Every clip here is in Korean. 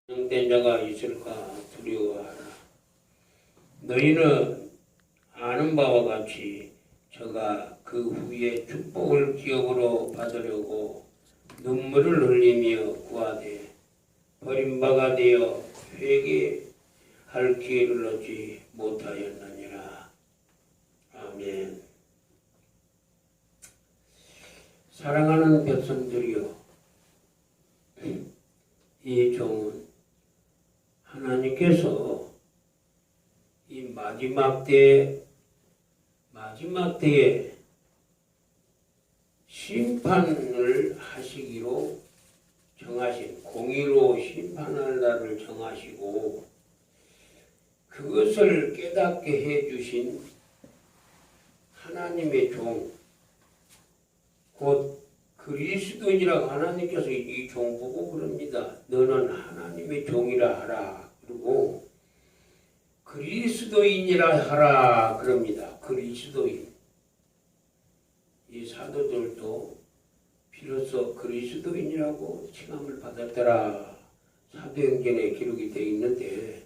된 자가 있을까 두려워하라. 너희는 아는 바와 같이 저가 그 후에 축복을 기업으로 받으려고 눈물을 흘리며 구하되 버림바가 되어 회개할 기회를 얻지 못하였느니라. 아멘. 사랑하는 백성들이여, 이 종은 하나님께서 이 마지막 때에 심판을 하시기로 정하신, 공의로 심판할 날을 정하시고 그것을 깨닫게 해주신 하나님의 종, 곧 그리스도인이라고 하나님께서 이 종 보고 그럽니다. 너는 하나님의 종이라 하라. 그리고 그리스도인이라 하라 그럽니다. 그리스도인. 이 사도들도 비로소 그리스도인이라고 칭함을 받았더라. 사도행전에 기록이 되어 있는데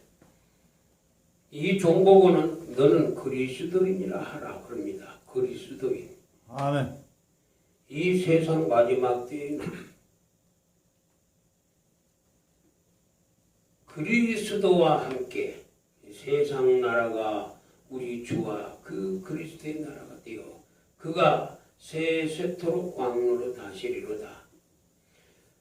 이 종 보고는 너는 그리스도인이라 하라 그럽니다. 그리스도인. 아멘. 이 세상 마지막 때에는 그리스도와 함께 세상 나라가 우리 주와 그 그리스도의 나라가 되어 그가 세세토록 왕으로 다스리로다.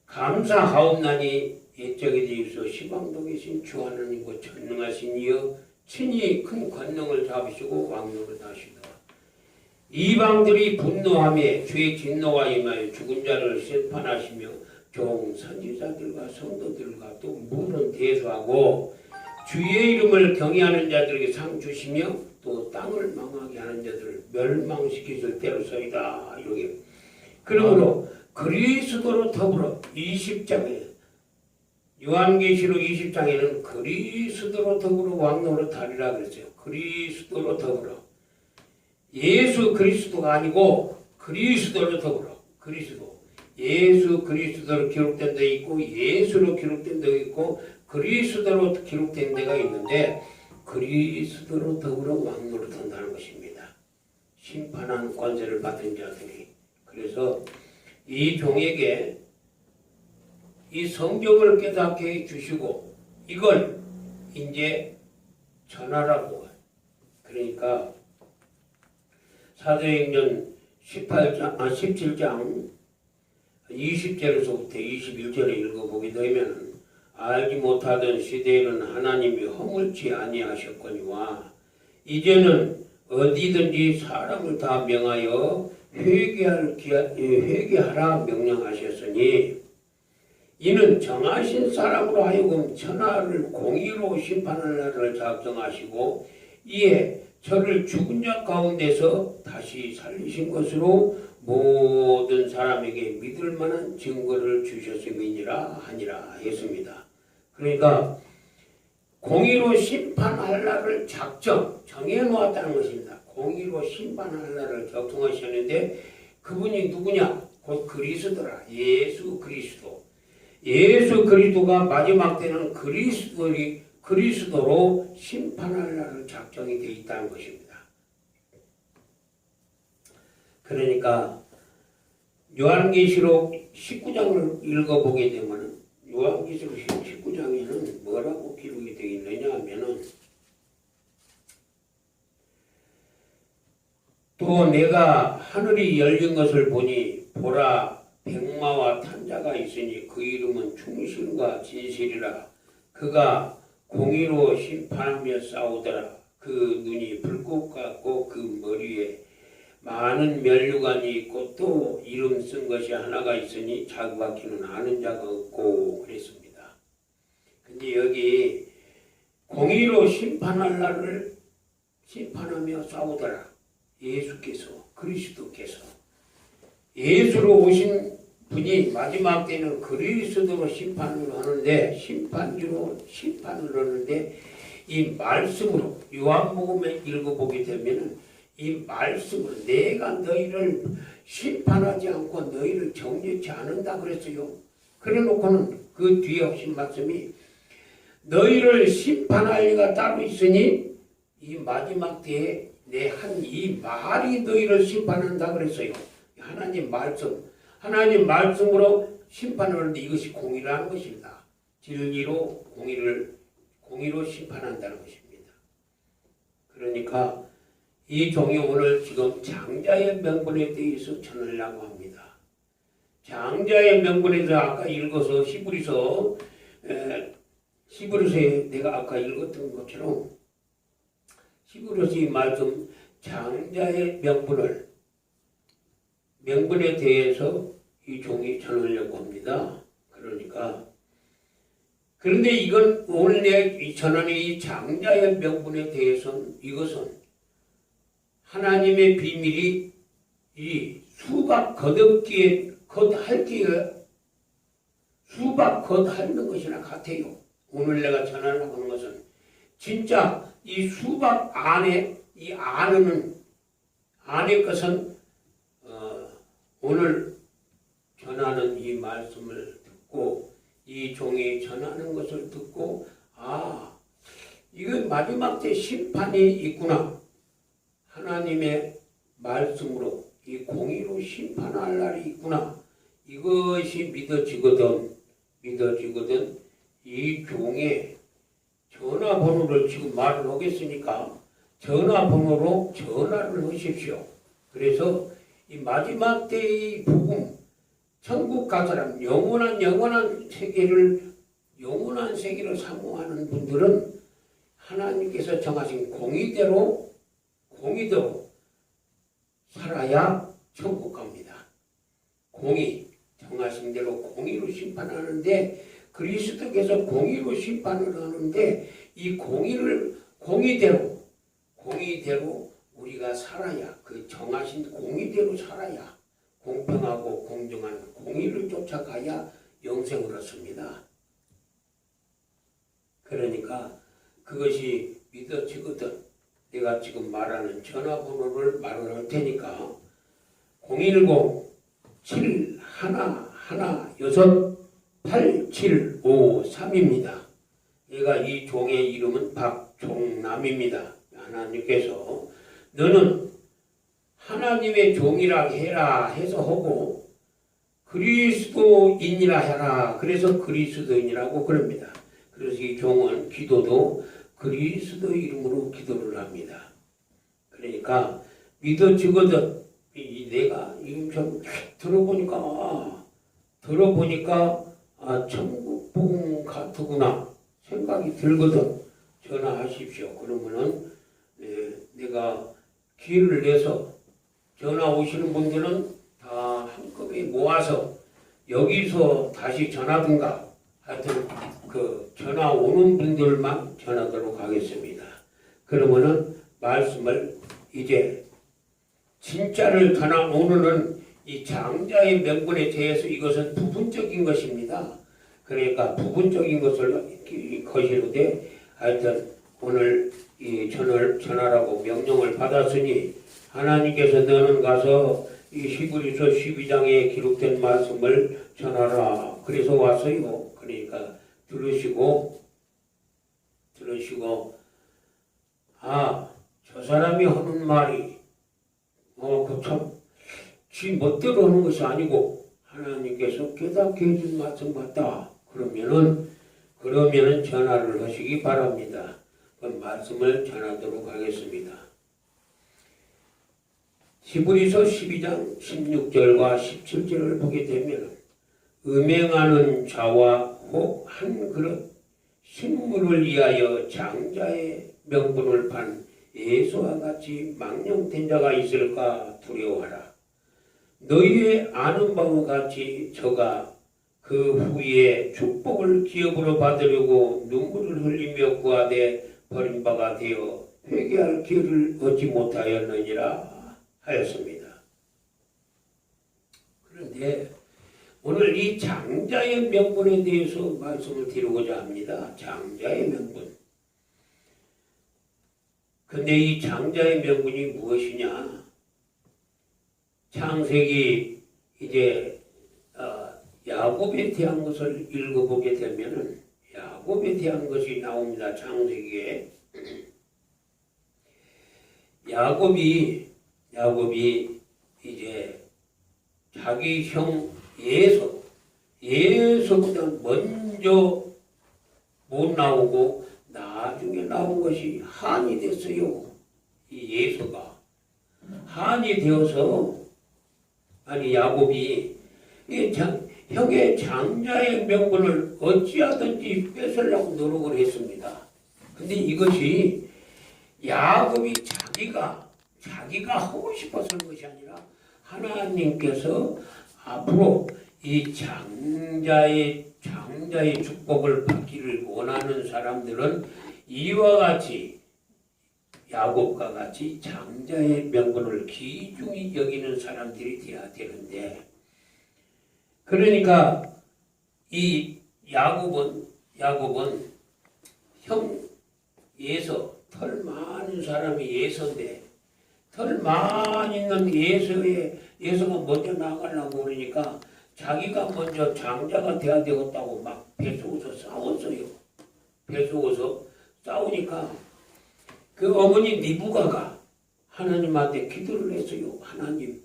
감사하옵나니 옛적에 대해서 시방도 계신 주 하나님과 전능하신 이여 친히 큰 권능을 잡으시고 왕으로 다시다. 이방들이 분노하며 주의 진노가 임하여 죽은 자를 심판하시며 종 선지자들과 성도들과 또 물은 대수하고 주의 이름을 경외하는 자들에게 상 주시며 또 땅을 망하게 하는 자들을 멸망시키실 때로서이다. 이렇게. 그러므로 그리스도로 더불어 20장에 요한계시록 20장에는 그리스도로 더불어 왕노로 다리라 그랬어요. 그리스도로 더불어. 예수 그리스도가 아니고 그리스도로 더불어. 그리스도. 예수 그리스도로 기록된 데 있고 예수로 기록된 데 있고 그리스도로 기록된 데가 있는데 그리스도로 더불어 왕노로 탄다는 것입니다. 심판한 권세를 받은 자들이. 그래서 이 종에게 이 성경을 깨닫게 해주시고 이걸 이제 전하라고. 그러니까 사도행전 17장 20절에서부터 21절에 읽어보게 되면 알지 못하던 시대에는 하나님이 허물지 아니하셨거니와 이제는 어디든지 사람을 다 명하여 회개하라 명령하셨으니 이는 정하신 사람으로 하여금 천하를 공의로 심판할 날을 작정하시고 이에 저를 죽은 자 가운데서 다시 살리신 것으로 모든 사람에게 믿을 만한 증거를 주셨음이니라 하니라 했습니다. 그러니까 공의로 심판할 날을 정해 놓았다는 것입니다. 공의로 심판할 날을 작정하셨는데 그분이 누구냐? 곧 그리스도라. 예수 그리스도. 예수 그리스도가 마지막 때는 그리스도로 심판할 날을 작정이 되어 있다는 것입니다. 그러니까 요한계시록 19장을 읽어보게 되면 요한계시록 19장에는 뭐라고 기록이 되어 있느냐 하면은 또 내가 하늘이 열린 것을 보니 보라 백마와 탄자가 있으니 그 이름은 충실과 진실이라. 그가 공의로 심판하며 싸우더라. 그 눈이 불꽃 같고 그 머리에 많은 면류관이 있고 또 이름 쓴 것이 하나가 있으니 자기밖에는 아는 자가 없고 그랬습니다. 근데 여기 공의로 심판할 날을 심판하며 싸우더라. 예수께서 그리스도께서 예수로 오신 분이 마지막 때는 그리스도로 심판을 하는데 심판주로 심판을 하는데 이 말씀으로 요한복음에 읽어보게 되면은 이 말씀으로 내가 너희를 심판하지 않고 너희를 정죄치 않는다 그랬어요. 그래 놓고는 그 뒤에 하신 말씀이 너희를 심판할 이가 따로 있으니 이 마지막 때에 내 한 이 말이 너희를 심판한다 그랬어요. 하나님 말씀으로 심판을 하는데 이것이 공의라는 것입니다. 진리로 공의로 심판한다는 것입니다. 그러니까 이 종이 오늘 지금 장자의 명분에 대해서 전하려고 합니다. 장자의 명분에 대해서 아까 읽어서 히브리서에 내가 아까 읽었던 것처럼 히브리서의 말씀 장자의 명분에 대해서 이 종이 전하려고 합니다. 그런데 이건 오늘 내 전하는 이 장자의 명분에 대해서는 이것은 하나님의 비밀이 이 수박 겉핥기에 수박 겉핥는 것이나 같아요. 오늘 내가 전하려고 하는 것은 진짜 이 수박 안에 이 안의 것은 오늘 전하는 이 말씀을 듣고 이 종이 전하는 것을 듣고 이거 마지막 때 심판이 있구나. 하나님의 말씀으로 이 공의로 심판할 날이 있구나. 이것이 믿어지거든 이 종의 전화번호를 지금 말을 하겠으니까 전화번호로 전화를 하십시오. 그래서 이 마지막 때의 복음, 천국 갈 사람, 영원한 세계를 사모하는 분들은 하나님께서 정하신 공의대로 살아야 천국 갑니다. 공의, 정하신 대로 공의로 심판하는데 그리스도께서 공의로 심판을 하는데 이 공의대로 우리가 살아야 그 정하신 공의대로 살아야 공평하고 공정한 공의를 쫓아가야 영생을 얻습니다. 그러니까 그것이 믿어지거든. 내가 지금 말하는 전화번호를 말을 할 테니까 010-711-6-8753입니다. 얘가 이 종의 이름은 박종남입니다. 하나님께서 너는 하나님의 종이라 해라 해서 하고 그리스도인이라 해라. 그래서 그리스도인이라고 그럽니다. 그래서 이 종은 기도도 그리스도 이름으로 기도를 합니다. 그러니까 믿어지거든. 내가 이름 좀 들어보니까 천국 복음 같구나 생각이 들거든. 전화하십시오. 그러면은 내가 기회를 내서 전화 오시는 분들은 다 한꺼번에 모아서 여기서 다시 전하든가 하여튼 그 전화 오는 분들만 전하도록 하겠습니다. 그러면은 말씀을 이제 진짜를 전하 오늘은 이 장자의 명분에 대해서 이것은 부분적인 것입니다. 그러니까 부분적인 것을 거시로되 하여튼 오늘 이 전하라고 명령을 받았으니 하나님께서 너는 가서 이 히브리서 12장에 기록된 말씀을 전하라. 그래서 왔어요. 그러니까 들으시고 저 사람이 하는 말이 지 멋대로 하는 것이 아니고 하나님께서 깨닫게 해준 말씀 같다. 그러면은 전화를 하시기 바랍니다. 그 말씀을 전하도록 하겠습니다. 히브리서 12장 16절과 17절을 보게 되면 음행하는 자와 혹 한 그릇 식물을 위하여 장자의 명분을 판 예수와 같이 망령된 자가 있을까 두려워하라. 너희의 아는 바와 같이 저가 그 후에 축복을 기업으로 받으려고 눈물을 흘리며 구하되 버린 바가 되어 회개할 기회를 얻지 못하였느니라 하였습니다. 그런데 오늘 이 장자의 명분에 대해서 말씀을 드리고자 합니다. 장자의 명분. 근데 이 장자의 명분이 무엇이냐? 창세기 이제 야곱에 대한 것을 읽어보게 되면은 야곱에 대한 것이 나옵니다. 창세기에. 야곱이 이제 자기 형 예서보다 먼저 못 나오고 나중에 나온 것이 한이 됐어요. 이 예서가 한이 되어서 야곱이 형의 장자의 명분을 어찌하든지 뺏으려고 노력을 했습니다. 근데 이것이 야곱이 자기가 하고 싶어서 한 것이 아니라 하나님께서 앞으로 이 장자의 축복을 받기를 원하는 사람들은 이와 같이 야곱과 같이 장자의 명분을 귀중히 여기는 사람들이 되어야 되는데, 그러니까 이 야곱은 형 털 많은 사람이 예서인데 털 많이 있는 예서가 먼저 나가려고 그러니까 자기가 먼저 장자가 돼야 되겠다고 막 배속어서 싸웠어요. 배속어서 싸우니까 그 어머니 리브가가 하나님한테 기도를 했어요. 하나님,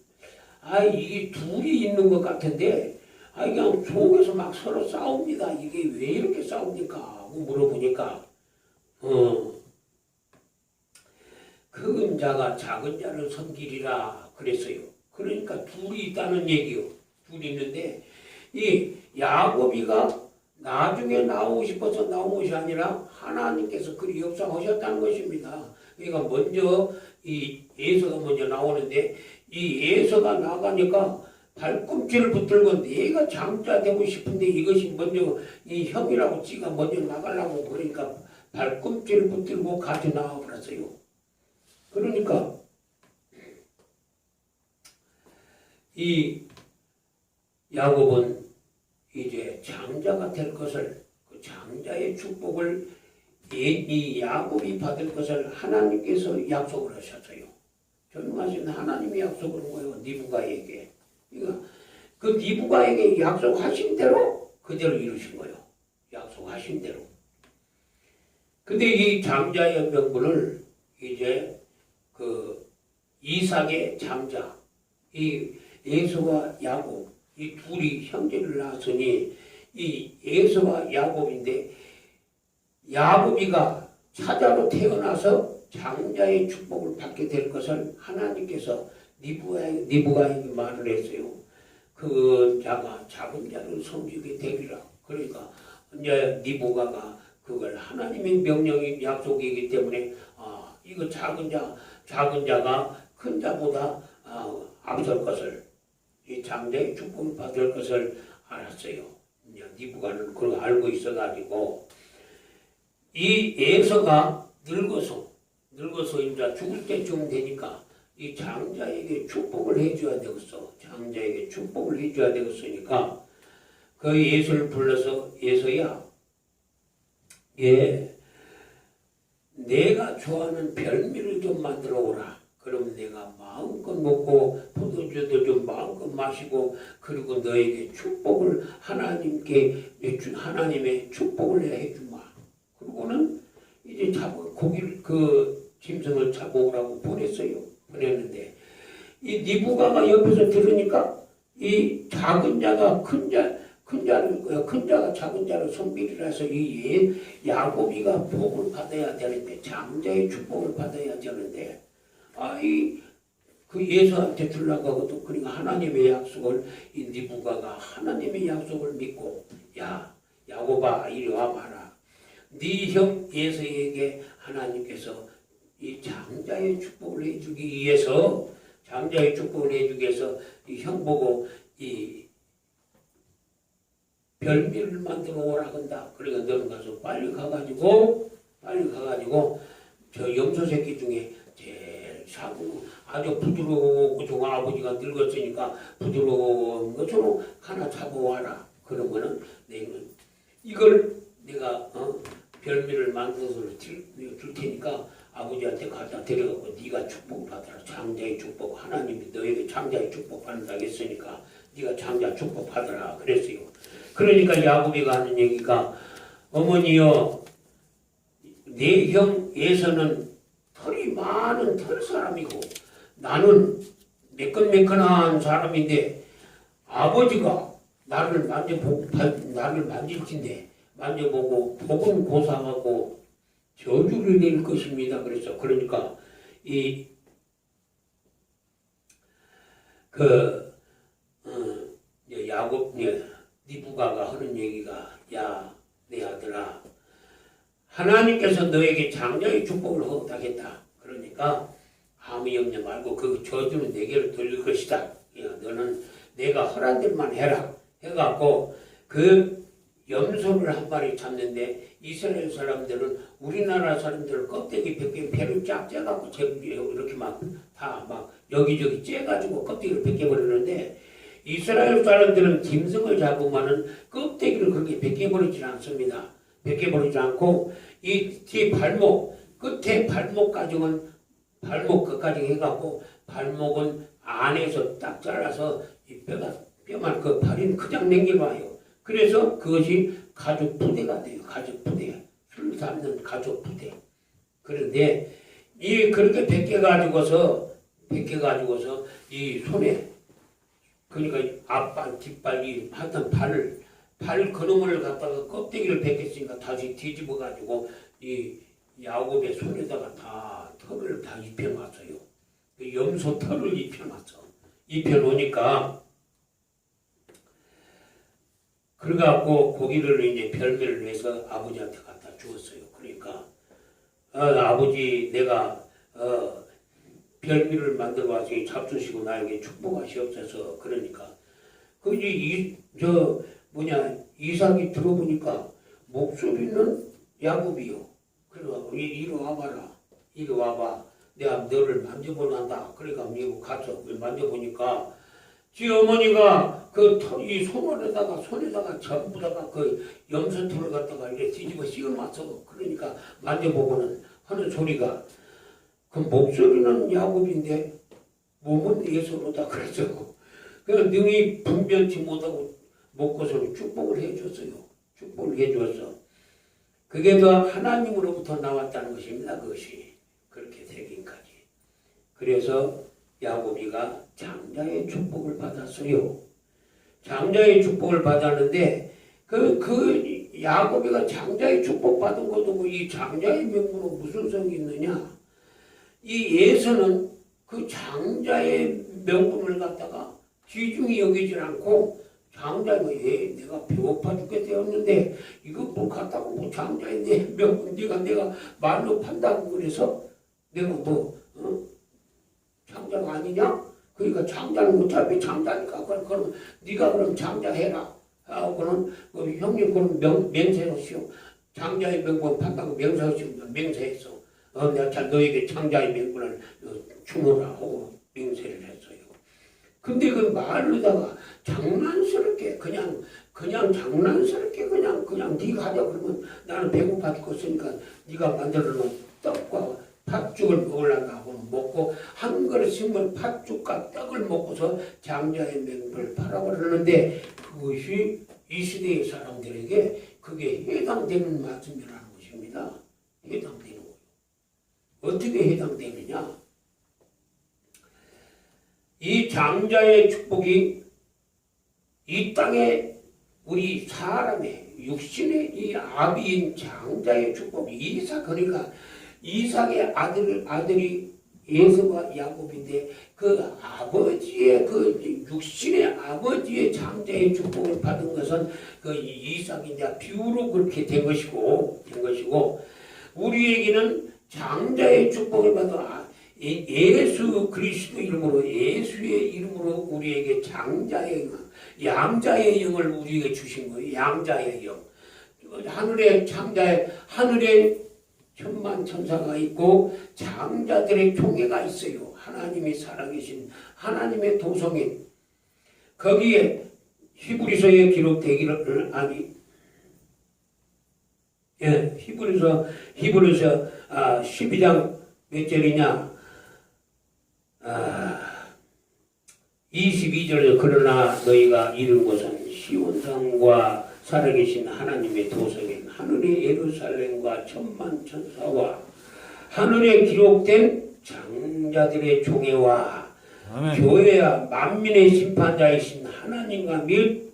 이게 둘이 있는 것 같은데 그냥 속에서 막 서로 싸웁니다. 이게 왜 이렇게 싸웁니까? 하고 물어보니까 큰 자가 작은 자를 섬기리라 그랬어요. 그러니까 둘이 있다는 얘기요. 둘이 있는데 이 야곱이가 나중에 나오고 싶어서 나온 것이 아니라 하나님께서 그리 역사하셨다는 것입니다. 그러니까 먼저 이 예서가 먼저 나오는데 이 예서가 나가니까 발꿈치를 붙들고 내가 장자 되고 싶은데 이것이 먼저 이 형이라고 지가 먼저 나가려고 그러니까 발꿈치를 붙들고 같이 나와버렸어요. 그러니까 이 야곱은 이제 장자가 될 것을, 그 장자의 축복을 이 야곱이 받을 것을 하나님께서 약속을 하셨어요. 전능하신 하나님이 약속을 한 거예요. 리브가에게. 그러니까 그 리브가에게 약속하신 대로 그대로 이루신 거예요. 약속하신 대로. 근데 이 장자의 명분을 이제 그 이삭의 장자, 이 에서와 야곱, 이 둘이 형제를 낳았으니 이 에서와 야곱인데 야곱이가 사자로 태어나서 장자의 축복을 받게 될 것을 하나님께서 리브가에게 말을 했어요. 그 자가 작은 자를 섬기게 되리라. 그러니까 이제 리브가가 그걸 하나님의 명령이 약속이기 때문에 이거 작은 자가 큰 자보다 앞설 것을, 이 장자의 축복을 받을 것을 알았어요. 리브가는 그걸 알고 있어가지고 이 에서가 늙어서 이제 죽을 때쯤 되니까 이 장자에게 축복을 해줘야 되겠어. 장자에게 축복을 해줘야 되겠으니까 그 예수를 불러서 예수야, 내가 좋아하는 별미를 좀 만들어 오라. 그럼 내가 마음껏 먹고 포도주도 좀 마음껏 마시고 그리고 너에게 축복을 하나님의 축복을 해주마. 그리고는 이제 고기를 짐승을 잡아오라고 보냈는데 이 리브가가 옆에서 들으니까 이 작은 자가 큰 자가 작은 자를 섬기리라 해서 이 야곱이가 복을 받아야 되는데 장자의 축복을 받아야 되는데 그 예수한테 들라가고도 그러니까 하나님의 약속을 이 리브가가 하나님의 약속을 믿고 야곱아 이리 와봐라. 네 형 예수에게 하나님께서 이 장자의 축복을 해주기 위해서 이 형 보고 이 별미를 만들어 오라 한다. 그러니까 너는 가서 빨리 가가지고 저 염소 새끼 중에 제일 사고 아주 부드러우고 좀 아버지가 늙었으니까 부드러운 것으로 하나 잡아와라. 그러면은 이걸 내가 별미를 만들어서 줄 테니까 아버지한테 갖다 데려가고 네가 축복 받아라. 장자의 축복. 하나님이 너에게 장자의 축복 받는다고 했으니까 네가 장자 축복 받아라 그랬어요. 그러니까 야곱이가 하는 얘기가 어머니여, 내 형 에서는 털이 많은 털 사람이고 나는 매끈매끈한 사람인데 아버지가 나를 만질진데 만져보고 복은 고상하고 저주를 낼 것입니다. 그래서 그러니까 야곱 리브가가 하는 얘기가 야 내 아들아 하나님께서 너에게 장자의 축복을 허락하겠다. 그러니까 아무 염려 말고 그 저주는 내게로 돌릴 것이다. 야, 너는 내가 허락한 대로만 해라. 해갖고 그 염소를 한 마리 잡는데 이스라엘 사람들은 우리나라 사람들 껍데기 벗겨 배를 쫙 째갖고 이렇게 막 다 막 여기저기 째가지고 껍데기를 벗겨버리는데 이스라엘 사람들은 짐승을 잡으면은 껍데기를 그렇게 벗겨버리지 않습니다. 벗겨버리지 않고 이 뒤에 발목 끝에 발목까지는 발목 끝까지 해갖고 발목은 안에서 딱 잘라서 이 뼈만 그 발인 그냥 남겨봐요. 그래서 그것이 가죽 부대가 돼요. 가죽 부대. 술 담는 가죽 부대. 그런데 이 그렇게 벗겨가지고서 이 손에 그러니까 앞발 뒷발 이 하여튼 발 그놈을 갖다가 껍데기를 벗겼으니까 다시 뒤집어가지고 이 야곱의 손에다가 다 털을 다 입혀놨어요. 그 염소 털을 입혀놨어. 입혀놓으니까 그래갖고 고기를 이제 별매를 해서 아버지한테 갖다 주었어요. 그러니까 아버지 내가 별미를 만들어 와서 잡수시고 나에게 축복하시옵소서. 그러니까 이삭이 들어보니까 목소리는 야곱이요. 그래서 이리 와봐라. 이리 와봐. 내가 너를 만져보란다. 그러니까 미국 가서 만져보니까 지 어머니가 이 손에다가 전부 다가 그 염소털을 갖다가 이렇게 뒤집어 씌워놨어. 그러니까 만져보고는 하는 소리가 그 목소리는 야곱인데 몸은 예수로다 그랬죠. 그래서 능히 분변치 못하고 먹고서는 축복을 해줬어요. 축복을 해줬어. 그게 더 하나님으로부터 나왔다는 것입니다. 그것이 그렇게 되긴까지. 그래서 야곱이가 장자의 축복을 받았어요. 장자의 축복을 받았는데 그 야곱이가 장자의 축복 받은 것도 이 장자의 명분은 무슨 성이 있느냐? 이 예서는 그 장자의 명분을 갖다가 귀중히 여기질 않고 장자가 내가 배고파 죽게 되었는데 이거 뭐 갖다가 뭐 장자의 내 명분 내가 말로 판다고 그래서 내가 장자가 아니냐? 그러니까 장자는 어차피 장자니까 그럼 네가 그럼 장자 해라 하고는 형님 그럼 맹세로 시오. 장자의 명분 판다고 맹세로 시오면 맹세했어. 내가 너에게 장자의 명분을 주노라 하고 맹세를 했어요. 근데 그 말로다가 장난스럽게 그냥 장난스럽게 그냥 네가 하자 그러면 나는 배고파 죽겠으니까 네가 만들어 놓은 떡과 팥죽을 먹으려고 하고 먹고 한 그릇씩만 팥죽과 떡을 먹고서 장자의 명분을 팔아버렸는데 그것이 이 시대의 사람들에게 그게 해당되는 말씀이라는 것입니다. 해당되는 거예요. 어떻게 해당되느냐? 이 장자의 축복이 이 땅에 우리 사람의 육신의 이 아비인 장자의 축복이 이삭 그러니까 이삭의 아들이 에서와 야곱인데 그 아버지의 그 육신의 아버지의 장자의 축복을 받은 것은 그 이삭이 이제 비유로 그렇게 된 것이고 우리에게는 장자의 축복을 받아 예수 그리스도 이름으로 예수의 이름으로 우리에게 장자의 양자의 영을 우리에게 주신 거예요. 양자의 영. 하늘에 장자의 하늘에 천만 천사가 있고 장자들의 총회가 있어요. 하나님이 살아계신 하나님의 도성인 거기에 히브리서에 기록되기를 히브리서 12장 몇 절이냐? 22절에 그러나 너희가 이룬 것은 시온산과 살아계신 하나님의 도성인 하늘의 예루살렘과 천만 천사와 하늘에 기록된 장자들의 총회와 아멘. 교회와 만민의 심판자이신 하나님과 및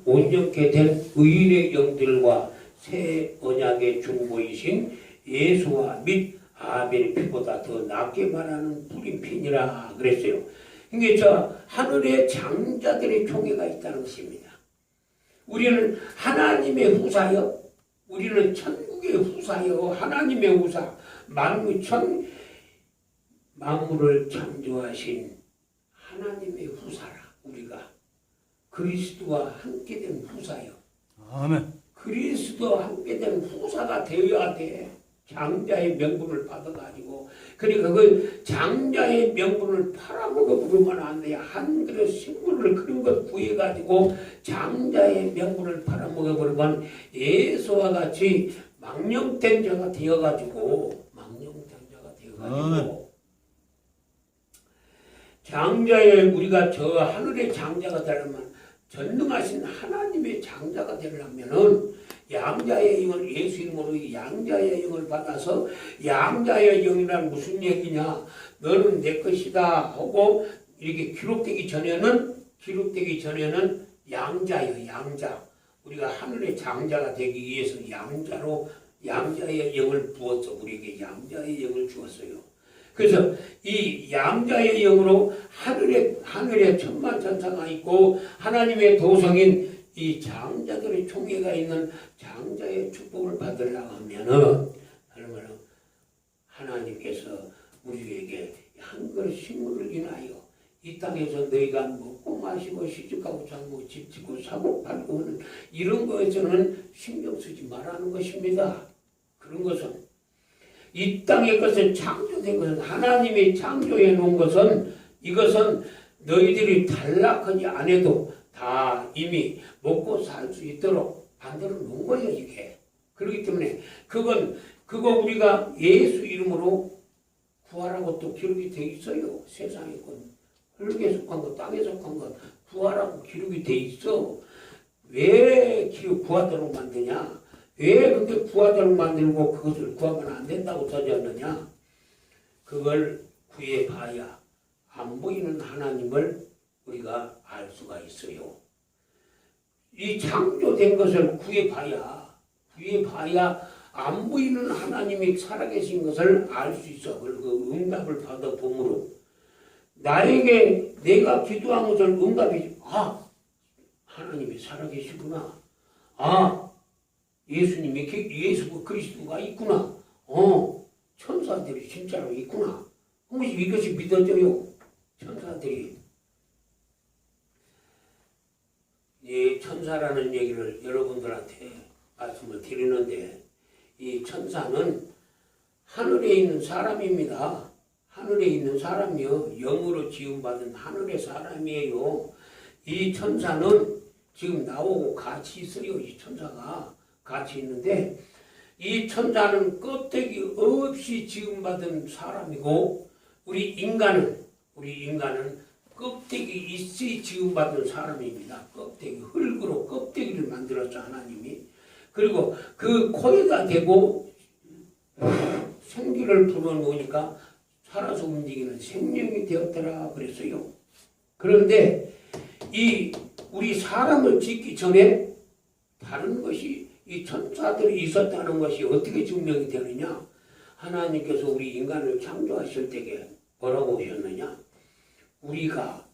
온전케 된 의인의 영들과 새 언약의 중보이신 예수와 및 아벨의 피보다 더 낫게 말하는 불인 피니라 그랬어요. 이게 저 하늘의 장자들의 총회가 있다는 것입니다. 우리는 하나님의 후사요. 우리는 천국의 후사요. 하나님의 후사. 만물을 창조하신 하나님의 후사라. 우리가 그리스도와 함께된 후사요. 아멘. 그리스도와 함께된 후사가 되어야 돼. 장자의 명분을 받아가지고. 그러니까 그 장자의 명분을 팔아먹어 부르면 안 돼요. 한 그릇 식물을 그런 것 구해가지고 장자의 명분을 팔아먹어 버리면 예수와 같이 망령된 자가 되어가지고 장자의 우리가 저 하늘의 장자가 되려면 전능하신 하나님의 장자가 되려면은 양자의 영을 예수 이름으로 양자의 영을 받아서 양자의 영이란 무슨 얘기냐? 너는 내 것이다 하고 이렇게 기록되기 전에는 양자요 양자. 우리가 하늘의 장자가 되기 위해서 양자의 영을 부었어. 우리에게 양자의 영을 주었어요. 그래서 이 양자의 영으로 하늘에 천만 천사가 있고 하나님의 도성인 이 장자들의 총회가 있는 장자의 축복을 받으려고 하면은 하나님께서 우리에게 한 그릇 식물을 인하여 이 땅에서 너희가 먹고 마시고 시집가고 살고 집 짓고 사고 팔고 하는 이런 거에서는 신경 쓰지 말라는 것입니다. 그런 것은 이 땅의 것은 창조된 것은 하나님이 창조해 놓은 것은 이것은 너희들이 탈락하지 않아도 다 이미 먹고 살 수 있도록 만들어 놓은 거예요, 이게. 그렇기 때문에 그거 우리가 예수 이름으로 구하라고 또 기록이 돼 있어요. 세상에 흙에 속한 것, 땅에 속한 것 구하라고 기록이 돼 있어. 왜 구하도록 만드냐? 왜 근데 구하도록 만들고 그것을 구하면 안 된다고 써졌느냐? 그걸 구해봐야 안 보이는 하나님을 우리가 알 수가 있어요. 이 창조된 것을 구해봐야 안 보이는 하나님이 살아계신 것을 알 수 있어. 그 응답을 받아보므로 나에게 내가 기도한 것을 응답이 하나님이 살아계시구나. 예수 그리스도가 있구나. 천사들이 진짜로 있구나. 이것이 믿어져요. 천사들이. 천사라는 얘기를 여러분들한테 말씀을 드리는데 이 천사는 하늘에 있는 사람입니다. 하늘에 있는 사람이요. 영으로 지음받은 하늘의 사람이에요. 이 천사는 지금 나오고 같이 있어요. 이 천사가 같이 있는데 이 천사는 껍데기 없이 지음받은 사람이고 우리 인간은 껍데기 있이 지음받은 사람입니다. 흙으로 껍데기를 만들었죠, 하나님이. 그리고 그 코에다 대고 생기를 불어넣으니까 살아서 움직이는 생명이 되었더라 그랬어요. 그런데 우리 사람을 짓기 전에 다른 것이 이 천사들이 있었다는 것이 어떻게 증명이 되느냐? 하나님께서 우리 인간을 창조하실 때에 뭐라고 하셨느냐? 우리가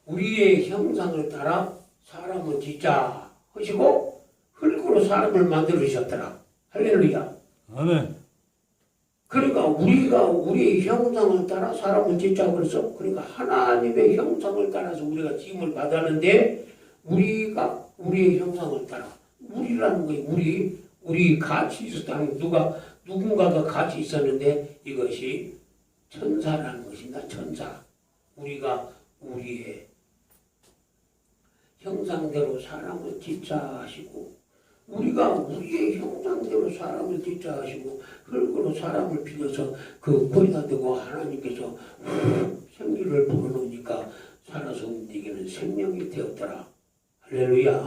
우리의 형상을 따라 사람을 짓자 하시고 흙으로 사람을 만들으셨더라. 할렐루야. 아멘. 그러니까 우리가 우리의 형상을 따라 사람을 짓자 그래서 그러니까 하나님의 형상을 따라서 우리가 지음을 받았는데 우리가 우리의 형상을 따라 우리라는 거예요. 우리 같이 있었다는 누군가가 같이 있었는데 이것이 천사라는 것입니다. 천사. 우리가 우리의 형상대로 사람을 짓자 하시고 우리가 우리의 형상대로 사람을 짓자 하시고 흙으로 사람을 빚어서 그 코에다 대고 하나님께서 생기를 불어넣으니까 살아서 움직이는 생명이 되었더라. 할렐루야.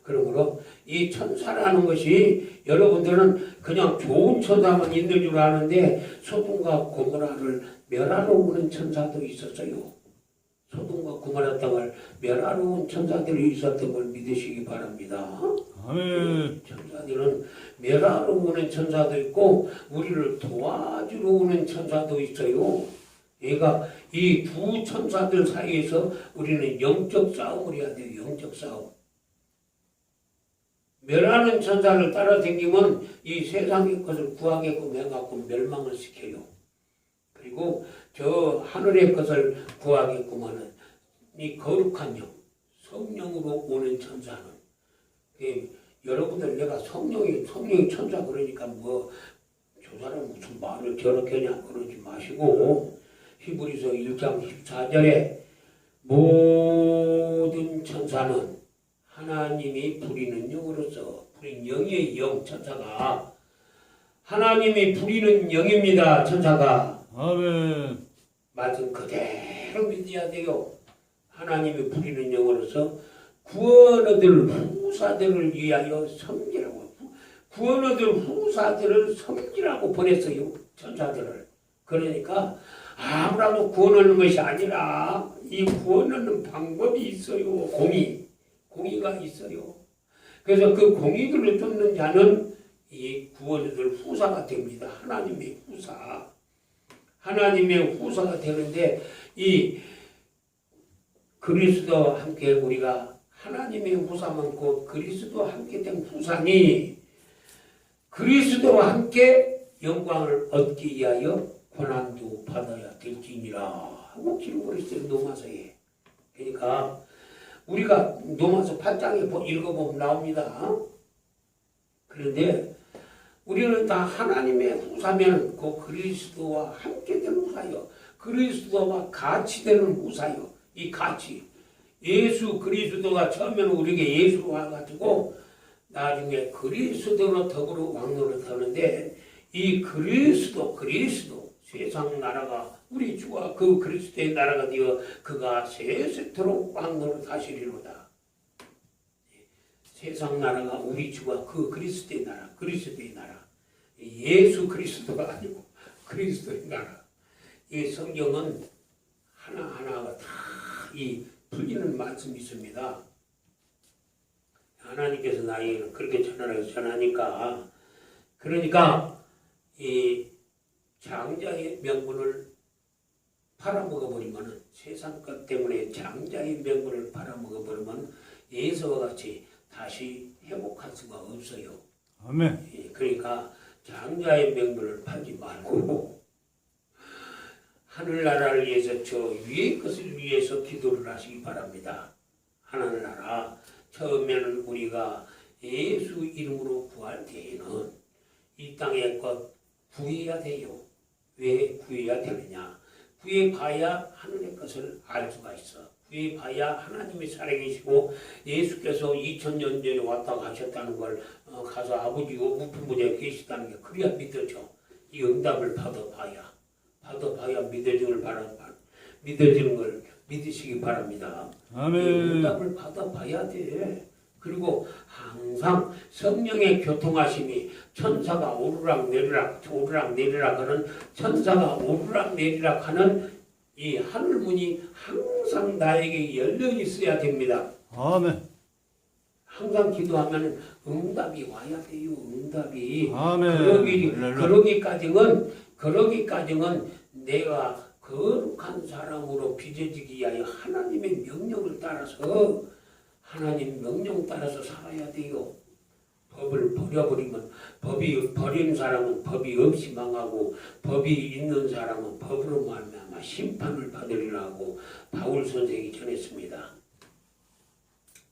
그러므로 이 천사라는 것이 여러분들은 그냥 좋은 천사만 있는 줄 아는데 소돔과 고모라를 멸하러 오는 천사도 있었어요. 소돔과 고모라 땅을 멸하러 온 천사들이 있었던 걸 믿으시기 바랍니다. 아멘. 천사들은 멸하러 오는 천사도 있고 우리를 도와주러 오는 천사도 있어요. 얘가 이 두 천사들 사이에서 우리는 영적 싸움을 해야 돼요. 영적 싸움. 멸하는 천사를 따라다니면 이 세상의 것을 구하게끔 해갖고 멸망을 시켜요. 그리고 저 하늘의 것을 구하게끔 하는 이 거룩한 영, 성령으로 오는 천사는 여러분들 내가 성령이 천사 그러니까 뭐 저 사람 무슨 말을 저렇게 하냐 그러지 마시고 히브리서 1장 14절에 모든 천사는 하나님이 부리는 영으로서 부린 영의 영 천사가 하나님이 부리는 영입니다. 천사가 아멘. 말씀 그대로 믿어야 돼요. 하나님이 부리는 영으로서 구원 얻을 후사들을 위하여 섬기라고 구원 얻을 후사들을 섬기라고 보냈어요. 천사들을. 그러니까 아무라도 구원 얻는 것이 아니라 이 구원 얻는 방법이 있어요. 공의가 있어요. 그래서 그 공의를 쫓는 자는 이 구원 얻을 후사가 됩니다. 하나님의 후사. 하나님의 후사가 되는데 이 그리스도와 함께 우리가 하나님의 후사만 곧 그리스도와 함께 된 후사니 그리스도와 함께 영광을 얻기 위하여 고난도 받아야 될지니라 하고 기록을 했어요. 노마서에. 그러니까 우리가 노마서 8장에 읽어보면 나옵니다. 그런데 우리는 다 하나님의 후사면 그 그리스도와 함께 된 후사요. 그리스도와 같이 되는 후사요. 이 같이. 예수 그리스도가 처음에는 우리에게 예수로 와가지고 나중에 그리스도로 더불어 왕노릇 하는데 이 그리스도 세상 나라가 우리 주와 그 그리스도의 나라가 되어 그가 세세토록 왕노릇 하시리로다. 세상 나라가 우리 주와 그 그리스도의 나라 예수 그리스도가 아니고 그리스도의 나라. 이 성경은 하나하나가 다 이 풀리는 말씀이 있습니다. 하나님께서 나에게 그렇게 전하니까 그러니까 이 장자의 명분을 팔아먹어버리면 세상 것 때문에 장자의 명분을 팔아먹어버리면 예수와 같이 다시 회복할 수가 없어요. 아멘. 그러니까 장자의 명분을 팔지 말고 하늘나라를 위해서 저 위의 것을 위해서 기도를 하시기 바랍니다. 하늘나라 처음에는 우리가 예수 이름으로 구할 때에는 이 땅의 것 구해야 돼요. 왜 구해야 되느냐? 구해봐야 하늘의 것을 알 수가 있어. 구해봐야 하나님이 살아계시고 예수께서 2000년 전에 왔다 가셨다는 걸 가서 아버지고 우편부에 계시다는 게 그래야 믿어져. 이 응답을 받아봐야 믿어지는 걸 믿으시기 바랍니다. 아멘. 응답을 받아봐야 돼. 그리고 항상 성령의 교통하심이 천사가 오르락 내리락 하는 천사가 오르락 내리락 하는 이 하늘문이 항상 나에게 열려 있어야 됩니다. 아멘. 항상 기도하면 응답이 와야 돼요. 응답이. 아멘. 그러기까지는 내가 거룩한 사람으로 빚어지기 위하여 하나님의 명령을 따라서 살아야 돼요. 법을 버려버리면 법이 버린 사람은 법이 없이 망하고 법이 있는 사람은 법으로 말미암아 심판을 받으리라고 바울 선생이 전했습니다.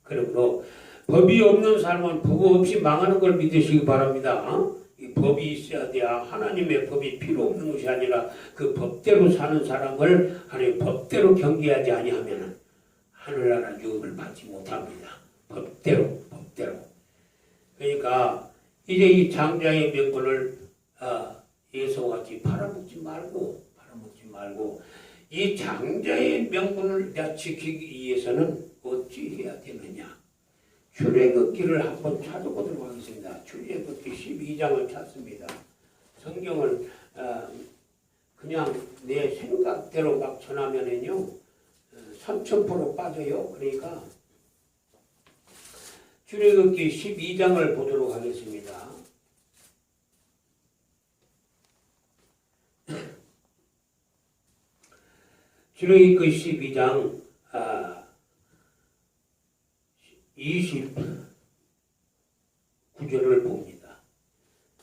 그러므로 법이 없는 사람은 법 없이 망하는 걸 믿으시기 바랍니다. 이 법이 있어야 돼야 하나님의 법이 필요 없는 것이 아니라 그 법대로 사는 사람을 하나님 법대로 경계하지 아니하면 하늘나라 유업을 받지 못합니다. 법대로. 그러니까 이제 이 장자의 명분을 예수와 같이 팔아먹지 말고 이 장자의 명분을 지키기 위해서는 어찌 해야 되느냐? 출애굽기를 한번 찾아보도록 하겠습니다. 출애굽기 12장을 찾습니다. 성경을 그냥 내 생각대로 막 전하면은요 3000% 빠져요. 그러니까 출애굽기 12장을 보도록 하겠습니다. 출애굽기 12장 29절을 봅니다.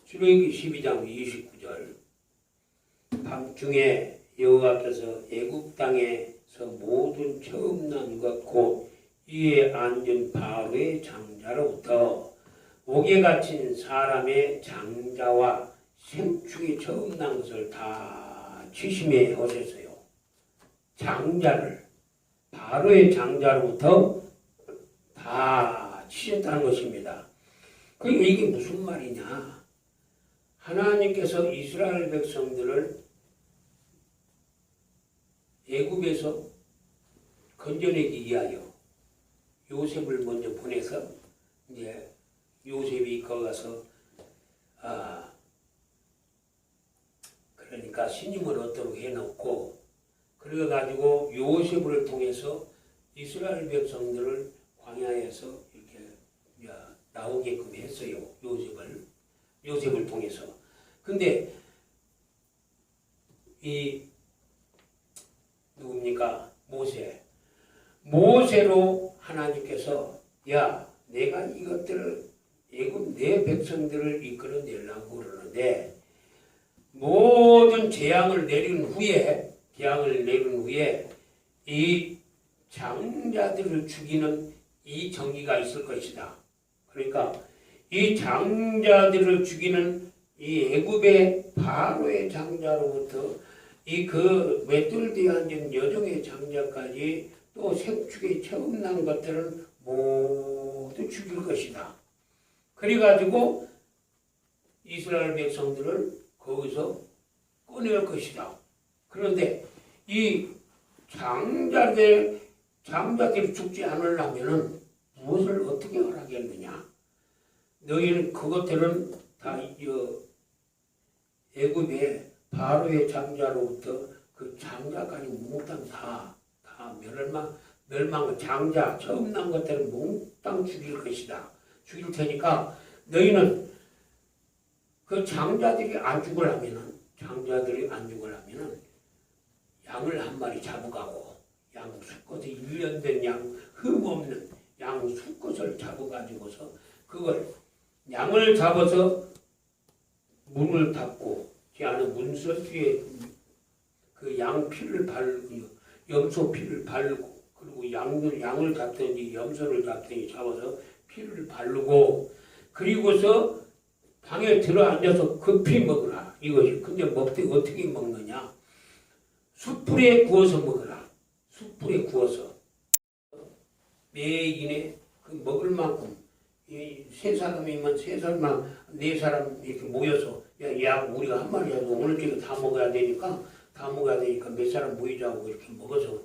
출애굽기 12장 29절 밤중에 여호와께서 애굽 땅에서 모든 처음 난 것 곧 위에 앉은 바로의 장자로부터 옥에 갇힌 사람의 장자와 생축이 처음 난 것을 다 치심해 오셨어요. 장자를 바로의 장자로부터 다 치셨다는 것입니다. 그러니까 이게 무슨 말이냐? 하나님께서 이스라엘 백성들을 애굽에서 건져내기 위하여 요셉을 먼저 보내서 이제 요셉이 거기서 그러니까 신임을 얻도록 해놓고 그래가지고 요셉을 통해서 이스라엘 백성들을 광야에서 이렇게 나오게끔 했어요. 요셉을 통해서. 근데 이 누굽니까? 모세로 하나님께서 야 내가 이것들을 애굽 내 백성들을 이끌어내려고 그러는데 모든 재앙을 내린 후에 이 장자들을 죽이는 이 정의가 있을 것이다. 그러니까 이 장자들을 죽이는 이 애굽의 바로의 장자로부터 이 그 맷돌 앉은 여종의 장자까지 또 생축에 처음 난 것들은 모두 죽일 것이다. 그래가지고 이스라엘 백성들을 거기서 꺼낼 것이다. 그런데 이 장자들이 죽지 않으려면은 무엇을 어떻게 하라겠느냐? 너희는 그것들은 다 애굽의 바로의 장자로부터 그 장자까지 몽땅 다 멸망 장자 처음 난 것들은 몽땅 죽일 것이다. 죽일 테니까 너희는 그 장자들이 안 죽으려면은 양을 한 마리 잡아가고 양 수컷에 1년 된 양 흠없는 양 수컷을 잡아가지고서 그걸 양을 잡아서 문을 닫고 그 안에 문설주에 그 양 피를 바르고 염소 피를 바르고 그리고 양을 잡든지 염소를 잡든지 잡아서 피를 바르고 그리고서 방에 들어앉아서 급히 먹으라 이것이. 근데 먹되 어떻게 먹느냐? 숯불에 구워서 먹으라. 숯불에 구워서 매일에 그 먹을 만큼 이 세 사람이면 세 사람, 네 사람 이렇게 모여서 야 우리가 한 마리라도 오늘 저녁에 다 먹어야 되니까 몇 사람 모이자고 이렇게 먹어서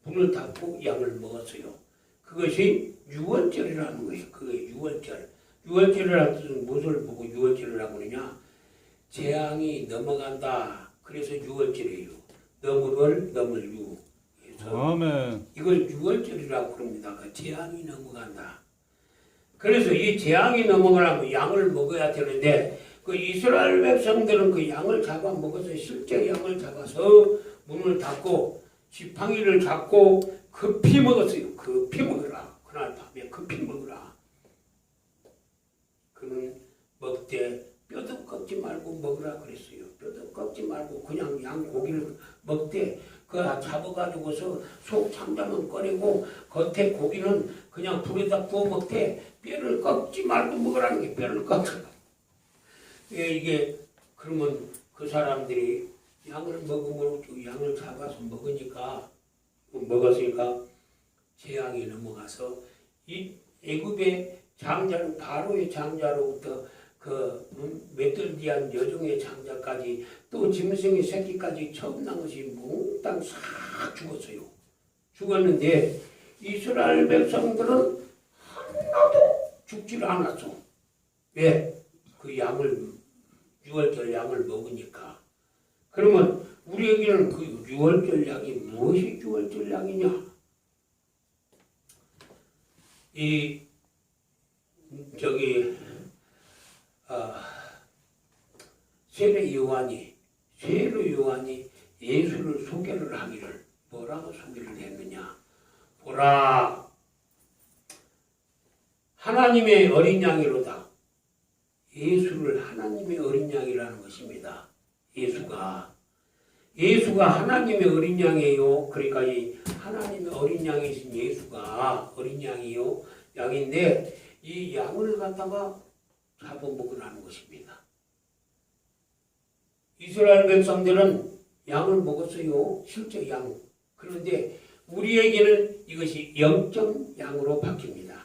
문을 닫고 양을 먹었어요. 그것이 유월절이라는 것이 그게 유월절. 유월절이라는 뜻은 무엇을 보고 유월절을 하고 그러냐? 재앙이 넘어간다. 그래서 유월절이에요. 넘을 유. 아멘. 이걸 유월절이라고 그럽니다. 그 재앙이 넘어간다. 그래서 이 재앙이 넘어가려면 양을 먹어야 되는데 그 이스라엘 백성들은 그 양을 잡아 먹어서 실제 양을 잡아서 문을 닫고 지팡이를 잡고 급히 먹었어요. 급히 먹으라. 그날 밤에 급히 먹으라. 그는 먹되 뼈도 꺾지 말고 먹으라 그랬어요. 뼈도 꺾지 말고 그냥 양 고기를 먹되 그거 잡아가지고서 속 창자만 꺼내고 겉에 고기는 그냥 불에다 구워 먹되 뼈를 꺾지 말고 먹으라는 게 뼈를 꺾으라. 이게 그러면 그 사람들이 양을 먹으므로 양을 잡아서 먹었으니까 재앙이 넘어가서 이 애굽의 장자로 바로의 장자로부터 그 맷돌디한 여종의 장자까지 또 짐승의 새끼까지 처음 난 것이 몽땅 싹 죽었어요. 죽었는데 이스라엘 백성들은 하나도 죽지를 않았어. 왜? 그 양을, 유월절 양을 먹으니까. 그러면 우리에게는 그 유월절 양이 무엇이 유월절 양이냐? 이 저기 세례 요한이 예수를 소개를 하기를 뭐라고 소개를 했느냐? 보라, 하나님의 어린 양이로다. 예수를 하나님의 어린 양이라는 것입니다. 예수가 하나님의 어린 양이에요. 그러니까 이 하나님의 어린 양이신 예수가 어린 양이요, 양인데 이 양을 갖다가 잡아먹으라는 것입니다. 이스라엘 백성들은 양을 먹었어요. 실제 양. 그런데 우리에게는 이것이 영적 양으로 바뀝니다.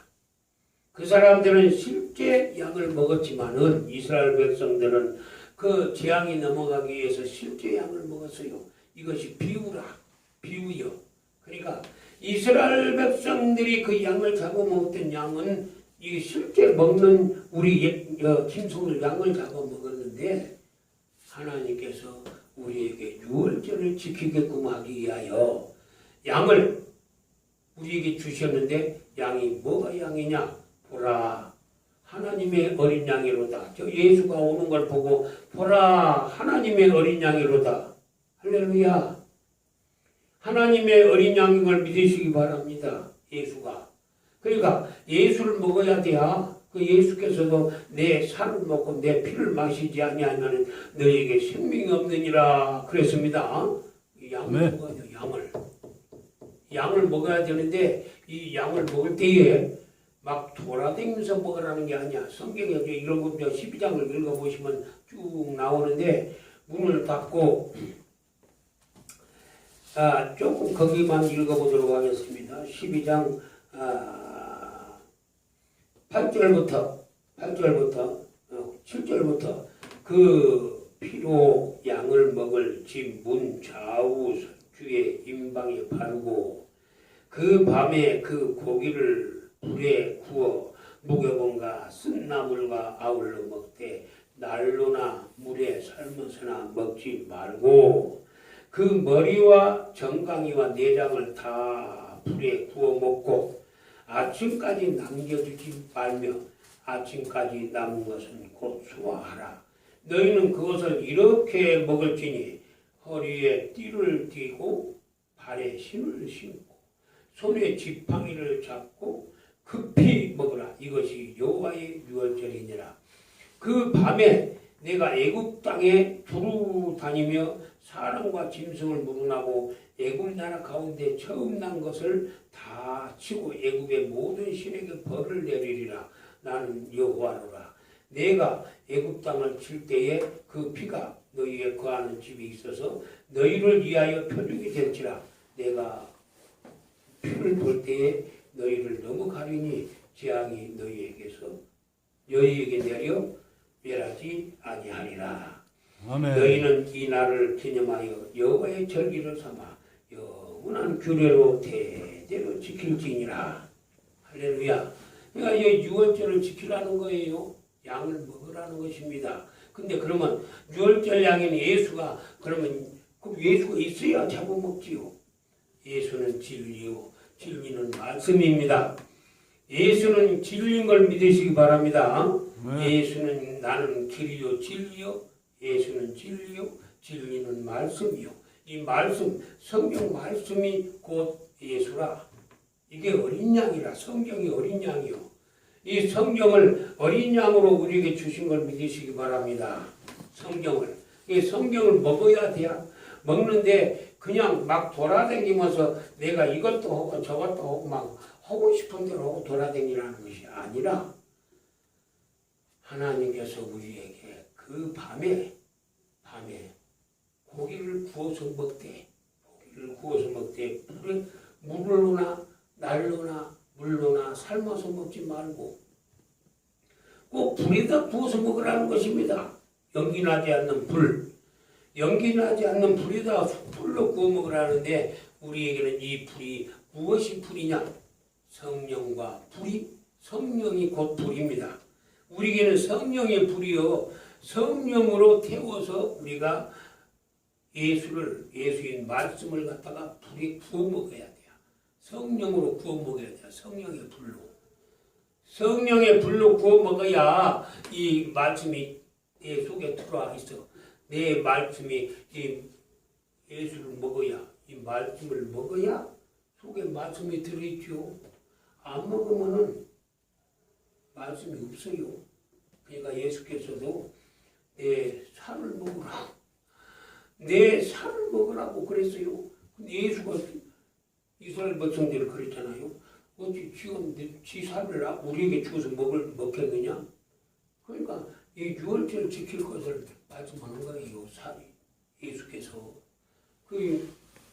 그 사람들은 실제 양을 먹었지만은 이스라엘 백성들은 그 재앙이 넘어가기 위해서 실제 양을 먹었어요. 이것이 비유요. 그러니까 이스라엘 백성들이 그 양을 잡아먹었던 양은 이 실제 먹는 우리 짐승을 양을 잡아먹었는데 하나님께서 우리에게 유월절을 지키게끔 하기 위하여 양을 우리에게 주셨는데 양이 뭐가 양이냐? 보라, 하나님의 어린 양이로다. 저 예수가 오는 걸 보고 보라, 하나님의 어린 양이로다. 할렐루야. 하나님의 어린 양인 걸 믿으시기 바랍니다. 예수가. 그러니까 예수를 먹어야 돼야 그 예수께서도 내 살을 먹고 내 피를 마시지 아니하면 너에게 생명이 없느니라 그랬습니다. 양을 먹어야 돼요. 양을 먹어야 되는데 이 양을 먹을 때에 막 돌아다니면서 먹으라는 게 아니야. 성경에 이런 거 12장을 읽어보시면 쭉 나오는데 문을 닫고 조금 거기만 읽어보도록 하겠습니다. 12장 8절부터 7절부터 그 피로 양을 먹을 집 문 좌우 주의 임방에 바르고 그 밤에 그 고기를 불에 구워 무교본과 쓴나물과 아울러 먹되 난로나 물에 삶아서나 먹지 말고 그 머리와 정강이와 내장을 다 불에 구워 먹고 아침까지 남겨두지 말며 아침까지 남은 것은 곧 소화하라. 너희는 그것을 이렇게 먹을지니 허리에 띠를 띠고 발에 신을 신고 손에 지팡이를 잡고 급히 먹으라. 이것이 여호와의 유월절이니라. 그 밤에 내가 애굽 땅에 두루 다니며 사람과 짐승을 물어나고 애굽 나라 가운데 처음 난 것을 다 치고 애굽의 모든 신에게 벌을 내리리라. 나는 여호와노라. 내가 애굽 땅을 칠 때에 그 피가 너희의 거하는 집에 있어서 너희를 위하여 표적이 될지라. 내가 피를 볼 때에 너희를 너무 가리니 재앙이 너희에게 내려 멸하지 아니하리라. 아멘. 너희는 이 날을 기념하여 여호와의 절기를 삼아 영원한 규례로 대대로 지킬지니라. 할렐루야. 그러니까 이 유월절을 지키라는 거예요. 양을 먹으라는 것입니다. 근데 그러면 유월절 양인 예수가 그러면 그 예수가 있어야 잡아먹지요. 예수는 진리요, 진리는 말씀입니다. 예수는 진리인 걸 믿으시기 바랍니다. 예수는 나는 길이요 진리요, 예수는 진리요, 진리는 말씀이요. 이 말씀, 성경 말씀이 곧 예수라. 이게 어린 양이라. 성경이 어린 양이요. 이 성경을 어린 양으로 우리에게 주신 걸 믿으시기 바랍니다. 이 성경을 먹어야 돼야. 먹는데 그냥 막 돌아다니면서 내가 이것도 하고 저것도 하고 막 하고 싶은 대로 하고 돌아다니라는 것이 아니라 하나님께서 우리에게 그 밤에 고기를 구워서 먹되 물로나 날로나 물로나 삶아서 먹지 말고 꼭 불에다 구워서 먹으라는 것입니다. 연기 나지 않는 불에다 불로 구워 먹으라는데 우리에게는 이 불이 무엇이 불이냐? 성령과 불이 성령이 곧 불입니다. 우리에게는 성령의 불이요 성령으로 태워서 우리가 예수인 말씀을 갖다가 불에 구워 먹어야 돼요. 성령으로 구워 먹어야 돼요. 성령의 불로. 성령의 불로 구워 먹어야 이 말씀이 내 속에 들어와 있어. 내 말씀이 이 예수를 먹어야, 이 말씀을 먹어야 속에 말씀이 들어있죠. 안 먹으면은 말씀이 없어요. 그러니까 예수께서도 내 살을 먹으라. 내 살을 먹으라고 그랬어요. 근데 예수가 이스라엘 백성들을 그랬잖아요. 어찌 지금 지 살을 우리에게 주어서 먹겠느냐? 그러니까 이 유월절을 지킬 것을 말씀하는 거예요. 살이 예수께서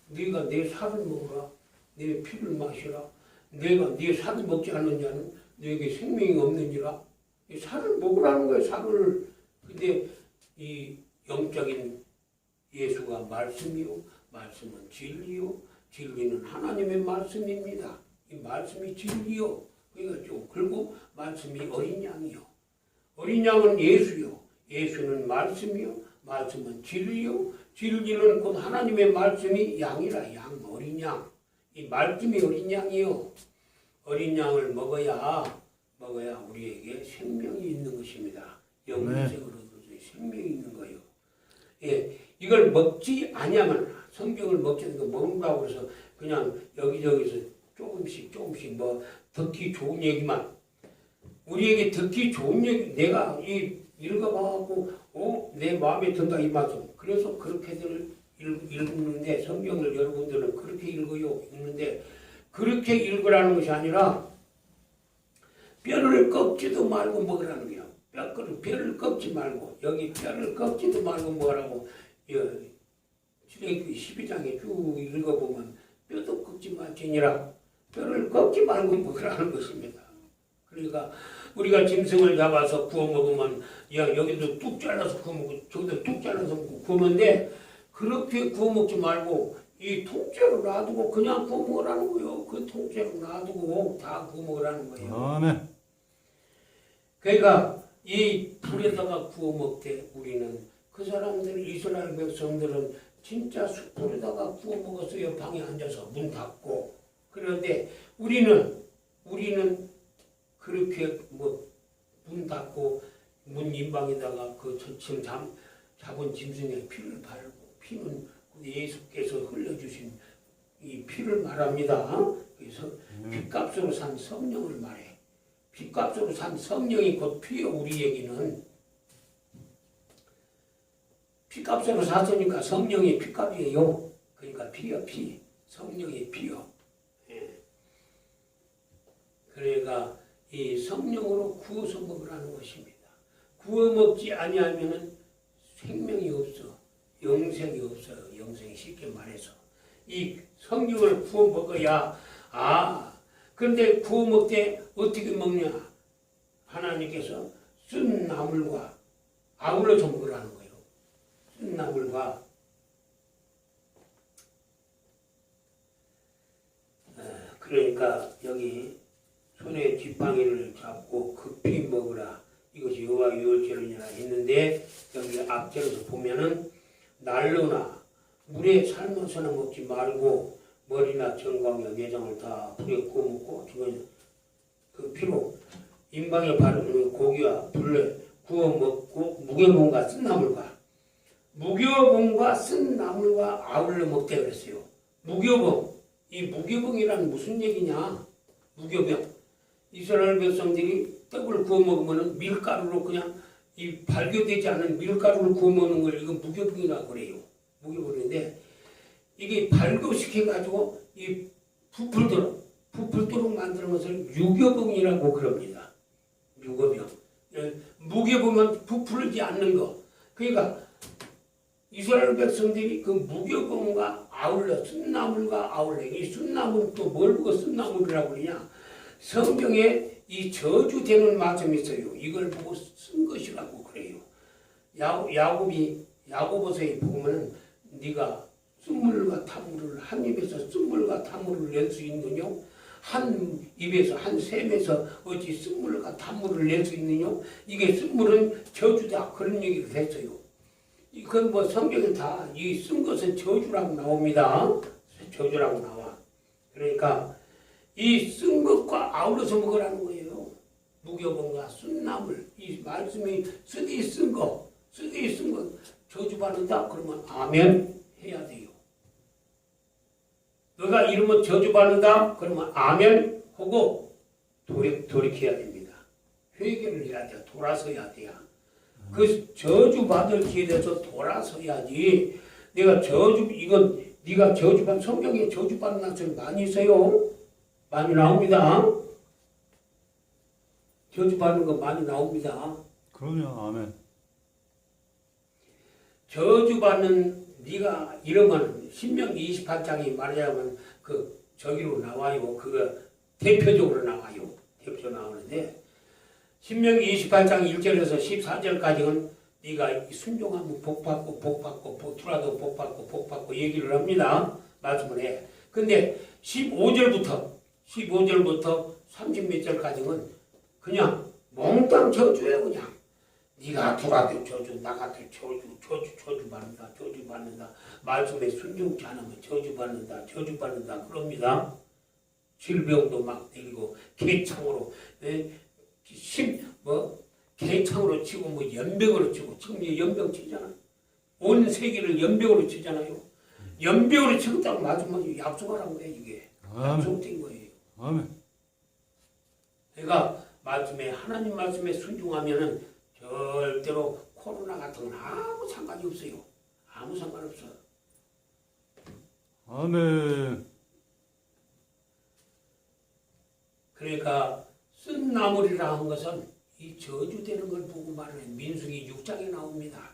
네가 내 살을 먹으라, 내 피를 마시라. 내가 네 살을 먹지 않는 자는 너에게 생명이 없느니라. 이 살을 먹으라는 거예요. 살을. 근데 이 영적인 예수가 말씀이요, 말씀은 진리요, 진리는 하나님의 말씀입니다. 이 말씀이 진리요. 그러니까 그리고 말씀이 어린 양이요. 어린 양은 예수요. 예수는 말씀이요. 말씀은 진리요. 진리는 곧 하나님의 말씀이 양이라. 양, 어린 양. 이 말씀이 어린 양이요. 어린 양을 먹어야 우리에게 생명이 있는 것입니다. 영생으로 생명이 있는 거예요. 예, 이걸 먹지 아니하면 성경을 먹지 않는 거 먹는다고 해서 그냥 여기저기서 조금씩 뭐 듣기 좋은 얘기만 우리에게 듣기 좋은 얘기 내가 읽어봐갖고 내 마음에 든다 이 말씀. 그래서 그렇게들 읽는데 성경을 여러분들은 그렇게 읽는데 그렇게 읽으라는 것이 아니라 뼈를 꺾지도 말고 먹으라는 거예요. 뼈를 꺾지 말고 여기 뼈를 꺾지도 말고 먹으라고 출애굽기 12장에 쭉 읽어보면 뼈도 꺾지 말지니라 뼈를 꺾지 말고 먹으라는 것입니다. 그러니까 우리가 짐승을 잡아서 구워 먹으면 여기도 뚝 잘라서 구워 먹고 저기도 뚝 잘라서 구워 먹는데 그렇게 구워 먹지 말고 이 통째로 놔두고 그냥 구워 먹으라는 거예요. 그 통째로 놔두고 다 구워 먹으라는 거예요. 아멘. 그러니까 이 불에다가 구워 먹되 우리는 그 사람들 이스라엘 백성들은 진짜 숯불에다가 구워 먹었어요. 방에 앉아서 문 닫고. 그런데 우리는 그렇게 문 닫고 문 인방에다가 그 지금 잡은 짐승의 피를 바르고 피는 예수께서 흘려주신 이 피를 말합니다. 그래서 핏값으로 산 성령을 말해. 핏값으로 산 성령이 곧 피요. 우리에게는 핏값으로 샀으니까 성령이 핏값이에요. 그러니까 피요 피. 성령이 피요. 예. 그러니까 이 성령으로 구워서 먹으라는 것입니다. 구워 먹지 아니하면은 생명이 없어. 영생이 없어요. 영생이 쉽게 말해서. 이 성령을 구워 먹어야 근데 구워 먹되 어떻게 먹냐? 하나님께서 쓴 나물과 아울러서 먹으라는 거예요. 쓴 나물과 그러니까 여기 손에 지팡이를 잡고 급히 먹으라. 이것이 여호와 유월절이니라 했는데 여기 앞절에서 보면은 날로나 물에 삶아서는 먹지 말고 머리나 정광이나 내장을 다 불에 구워 먹고 주변에 그 피로 인방에 바르는 고기와 불에 구워 먹고 무교봉과 쓴 나물과 아울러 먹되 그랬어요. 무교봉. 이 무교봉이란 무슨 얘기냐? 무교병. 이스라엘 백성들이 떡을 구워 먹으면 밀가루로 그냥 이 발효되지 않은 밀가루를 구워 먹는 걸 이건 무교병이라고 그래요. 무교병인데 이게 발효시켜가지고 이 부풀도록 만드는 것을 유교병이라고 그럽니다. 유교병. 무교병은 부풀지 않는 거. 그러니까 이스라엘 백성들이 그 무교병과 아울러 쓴나물과 아울러 이 쓴나물은 또 뭘 보고 쓴나물이라고 그러냐? 성경에 이 저주되는 말씀이 있어요. 이걸 보고 쓴 것이라고 그래요. 야고보서에 보면 네가 쓴물과 타물을 한 입에서 쓴물과 타물을 낼 수 있느냐? 한 입에서 한 샘에서 어찌 쓴물과 단물을 낼 수 있느냐? 이게 쓴물은 저주다 그런 얘기를 했어요. 이건 뭐 성경에 다 이 쓴 것은 저주라고 나옵니다. 저주라고 나와. 그러니까 이 쓴 것과 아울러서 먹으라는 거예요. 무교본과 쓴나물 이 말씀이 쓰디 쓴 거 저주 받는다 그러면 아멘 해야 돼요. 너가 이러면 저주 받는다 그러면 아멘 하고 돌이켜야 됩니다. 회개를 해야 돼. 돌아서야 돼요. 그 저주 받을 기회에 대해서 돌아서야지. 내가 이건 네가 저주받는 성경에 저주받는 날들 많이 있어요. 많이 나옵니다. 저주받는 거 많이 나옵니다. 그럼요. 아멘. 저주받는 네가 이러면 신명기 28장이 말하자면 그 저기로 나와요. 그거 대표적으로 나와요. 대표 나오는데 신명기 28장 1절에서 14절까지는 네가 순종하면 복받고 돌아도 복받고 얘기를 합니다. 말씀을 해. 근데 15절부터 30몇 절까지는 그냥 몽땅 저주예요. 그냥 네가 돌아도 저주 나가도 저주 받는다. 말씀에 순종치 않으면 저주 받는다 그럽니다. 질병도 막 내리고 개창으로 개창으로 치고 뭐 연병으로 치고 지금 연병 치잖아. 온 세계를 연병으로 치잖아요. 연병으로 치겠다고 마지막에 약속하라고 해 이게. 약속된 거예요. 아멘. 그러니까 하나님 말씀에 순종하면은 절대로 코로나 같은 건 아무 상관이 없어요. 아무 상관없어. 아멘. 그러니까 쓴 나물이라 한 것은 이 저주되는 걸 보고 말하는 민수기 6장에 나옵니다.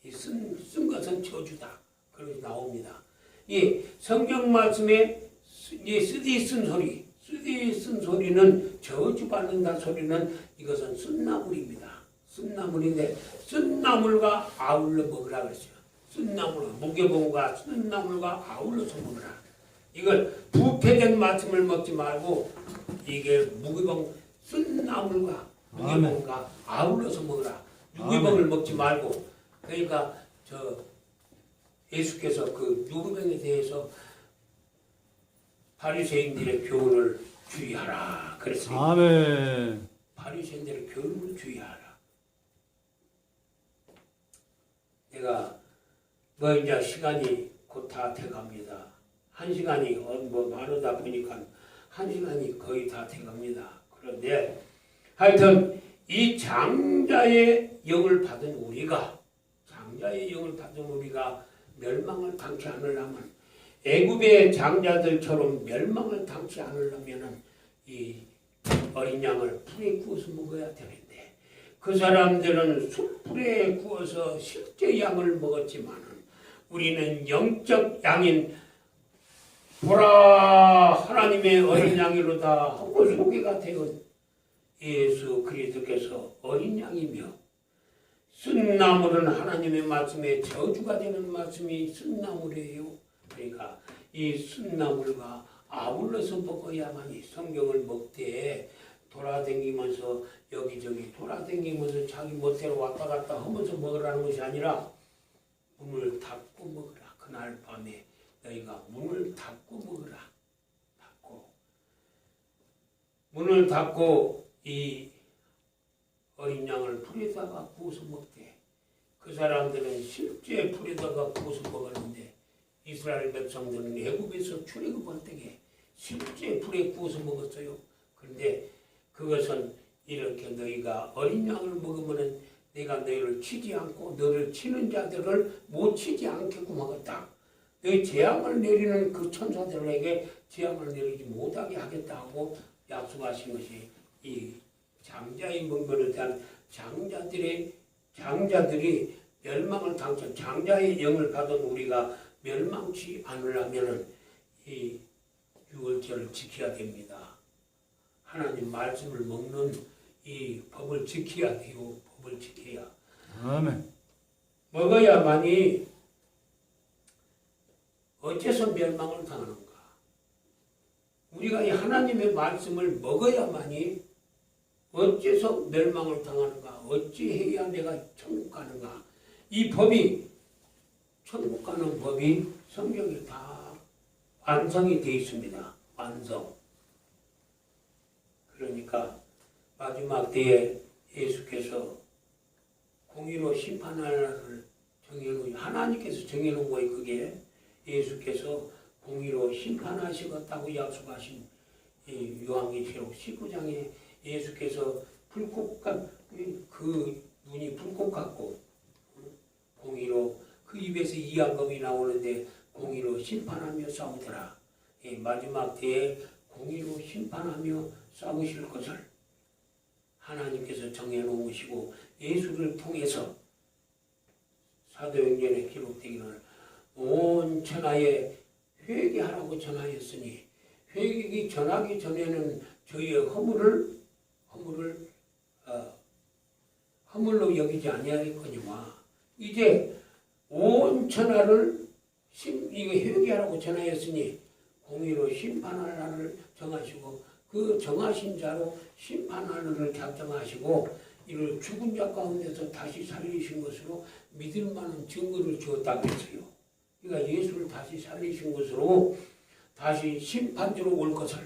이 쓴 것은 저주다. 그렇게 나옵니다. 이 성경 말씀에 쓰디 쓴 소리는 저주받는다 소리는 이것은 쓴나물입니다. 쓴나물인데 쓴나물과 아울러 먹으라 그랬어요. 쓴나물과 무교본과 쓴나물과 아울러서 먹으라. 이걸 부패된 말씀을 먹지 말고 이게 무교본 쓴나물과 무교본과 아울러서 먹으라. 무교본을 먹지 말고 그러니까 예수께서 그 누구병에 대해서 바리새인들의 교훈을 주의하라 그랬어요. 아멘. 바리새인들의 교훈을 주의하라. 내가 이제 시간이 곧 다 돼갑니다. 1시간이 마르다 보니까 1시간이 거의 다 돼갑니다. 그런데 하여튼 이 장자의 영을 받은 우리가 멸망을 당치 않으려면 애굽의 장자들처럼 멸망을 당치 않으려면은 이 어린 양을 불에 구워서 먹어야 되는데 그 사람들은 숯불에 구워서 실제 양을 먹었지만은 우리는 영적 양인 보라 하나님의 어린 양이로다 하고 소개가 되은 예수 그리스도께서 어린 양이며 쓴 나물은 하나님의 말씀에 저주가 되는 말씀이 쓴 나물이에요. 그러니까 이 쓴 나물과 아울러서 먹어야만이 성경을 먹되 돌아다니면서 여기저기 돌아다니면서 자기 멋대로 왔다 갔다 하면서 먹으라는 것이 아니라 문을 닫고 먹으라. 그날 밤에 너희가 문을 닫고 먹으라. 문을 닫고 이 어린 양을 불에다가 구워서 먹되 그 사람들은 실제 불에다가 구워서 먹었는데 이스라엘 백성들은 애굽에서 출애굽할 때에 실제 불에 구워서 먹었어요. 그런데 그것은 이렇게 너희가 어린 양을 먹으면은 내가 너희를 치지 않고 너를 치는 자들을 못 치지 않게끔 하겠다. 너희 재앙을 내리는 그 천사들에게 재앙을 내리지 못하게 하겠다고 약속하신 것이 이 장자의 문명에 대한 장자들이 멸망을 당천 장자의 영을 받은 우리가 멸망치 않으려면은 이 유월절을 지켜야 됩니다. 하나님 말씀을 먹는 이 법을 지켜야 돼요. 법을 지켜야. 아멘. 먹어야만이 어째서 멸망을 당하는가? 우리가 이 하나님의 말씀을 먹어야만이 어째서 멸망을 당하는가? 어찌해야 내가 천국 가는가? 이 법이 천국 가는 법이 성경에 다 완성이 되어 있습니다. 완성. 그러니까 마지막 때에 예수께서 공의로 심판할 날을 정해놓은 하나님께서 정해놓은 거예요. 그게 예수께서 공의로 심판하시겠다고 약속하신 요한계시록 19장에 예수께서 불꽃 그 눈이 불꽃 같고 공의로 그 입에서 이양검이 나오는데 공의로 심판하며 싸우더라. 마지막 때에 공의로 심판하며 싸우실 것을 하나님께서 정해놓은 것이고 예수를 통해서 사도행전에 기록되기를 온 천하에 회개하라고 전하였으니 회개기 전하기 전에는 저희의 허물로 여기지 아니하였거니와 이제 온 천하를 이거 회개하라고 전하였으니 공의로 심판할 날을 정하시고 그 정하신 자로 심판할 날을 작정하시고 이를 죽은 자 가운데서 다시 살리신 것으로 믿을 만한 증거를 주었다고 했어요. 그러니까 예수를 다시 살리신 것으로 다시 심판주로 올 것을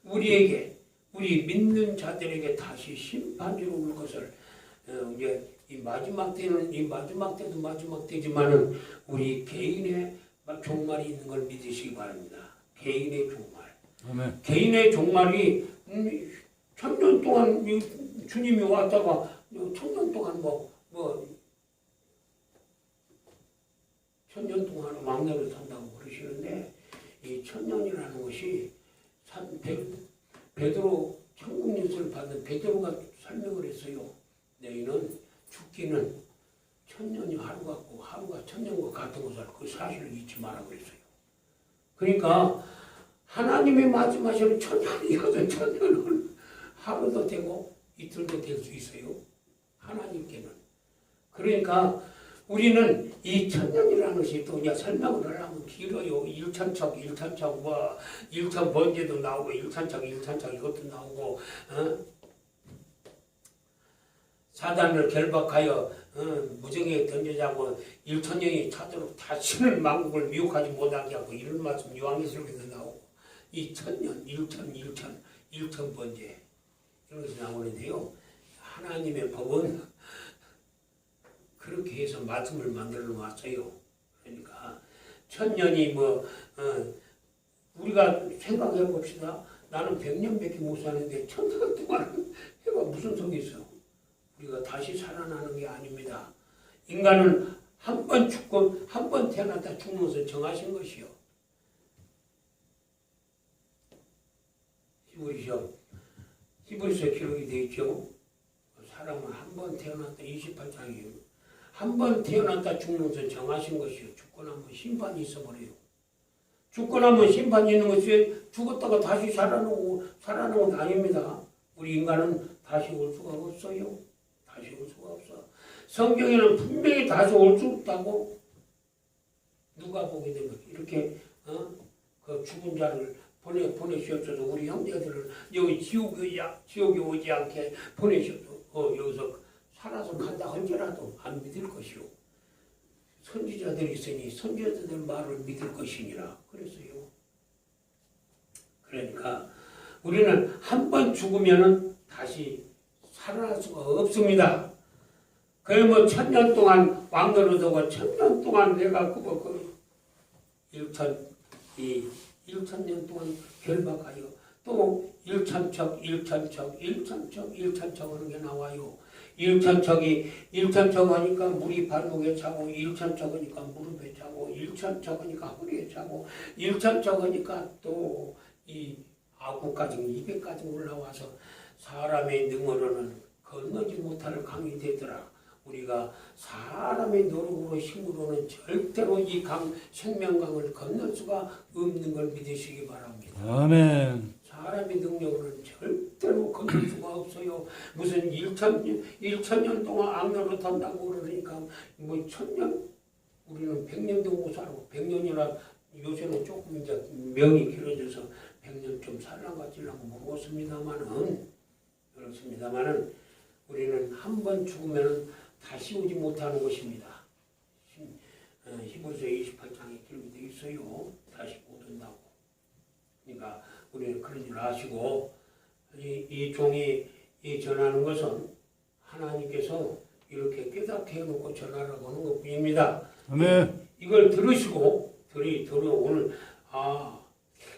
우리에게 우리 믿는 자들에게 다시 심판주로 올 것을 이제 이 마지막 때는 이 마지막 때도 마지막 때지만은 우리 개인의 종말이 있는 걸 믿으시기 바랍니다. 개인의 종말. 아멘. 개인의 종말이 1000년 동안 주님이 왔다가 1000년 동안 뭐 1000년 동안 왕래를 산다고 그러시는데 이 1000년이라는 것이 베드로 천국 뉴스를 받은 베드로가 설명을 했어요. 너희는 죽기는 1000년이 하루 같고 하루가 1000년과 같은 것을 그 사실을 잊지 마라 그랬어요. 그러니까 하나님의 말씀하시는 1000년이거든. 1000년은 하루도 되고 이틀도 될 수 있어요. 하나님께는. 그러니까 우리는 이 1000년이라는 것이 또 이제 설명을 하려면 길어요. 1천척, 1천척, 1천 번제도 나오고 1천척 이것도 나오고 사단을 결박하여 무정에 던져자고 1천년이 차도록 다시는 만국을 미혹하지 못하게 하고 이런 말씀 요한계시록에도 나오고 이 1000년, 1천 번제 이런 것이 나오는데요. 하나님의 법은 그렇게 해서 말씀을 만들어 놓았어요. 그러니까 1000년이 우리가 생각해 봅시다. 나는 100년밖에 못 사는데 1000년 동안 해봐 무슨 속이 있어. 우리가 다시 살아나는 게 아닙니다. 인간은 한 번 죽고 한 번 태어났다 죽으면서 정하신 것이요. 히브리서 기록이 되어 있죠. 사람은 한 번 태어났다 28장이에요. 한 번 태어났다 죽으면서 정하신 것이요. 죽고 나면 심판이 있어버려요. 죽고 나면 심판이 있는 것이 죽었다가 다시 살아나는 건 아닙니다. 우리 인간은 다시 올 수가 없어요. 다시 올 수가 없어. 성경에는 분명히 다시 올 수 없다고 누가 보게 되면 이렇게 그 죽은 자를 보내주셔서 우리 형제들을 여기 지옥에 오지 않게 보내셔도 여기서 살아서 간다 할지라도 안 믿을 것이요. 선지자들이 있으니 선지자들 말을 믿을 것이니라 그랬어요. 그러니까 우리는 한 번 죽으면은 다시 살아날 수가 없습니다. 그래 1000년 동안 왕노릇하고 1000년 동안 내가 1000년 동안 결박하여 또 1천척 하는 게 나와요. 1천척 하니까 물이 발목에 차고 1천척 하니까 무릎에 차고 1천척 하니까 허리에 차고 1천척 하니까 또 이 아구까지 200까지 올라와서 사람의 능으로는 건너지 못할 강이 되더라. 우리가 사람의 노력으로 힘으로는 절대로 이 생명강을 건널 수가 없는 걸 믿으시기 바랍니다. 아멘. 사람의 능력으로는 절대로 건널 수가 없어요. 무슨 1천년 동안 악노릇 한다고 그러니까 1000년? 우리는 100년도 못 살고 100년이나 요새는 조금 이제 명이 길어져서 100년 좀 살란가 찔라고 모르겠습니다만은 그렇습니다만은 우리는 한 번 죽으면 다시 오지 못하는 것입니다. 히브리서 28장에 기록이 되어 있어요. 다시 못 온다고. 그러니까 우리는 그런 줄 아시고 이 종이 전하는 것은 하나님께서 이렇게 깨닫게 해놓고 전하라고 하는 것뿐입니다. 아멘. 이걸 들으시고 오늘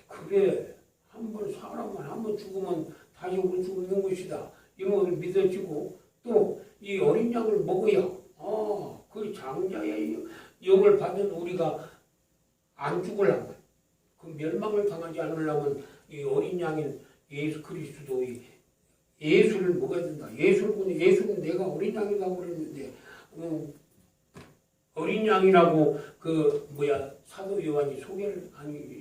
그래 사람은 한 번 죽으면 다시 올 수 있는 것이다. 이걸 믿어지고 또 이 어린 양을 먹어야 그 장자의 영을 받은 우리가 안 죽으려면 그 멸망을 당하지 않으려면 이 어린 양인 예수 그리스도 예수를 먹어야 된다. 예수는 내가 어린 양이라고 그랬는데 어린 양이라고 사도 요한이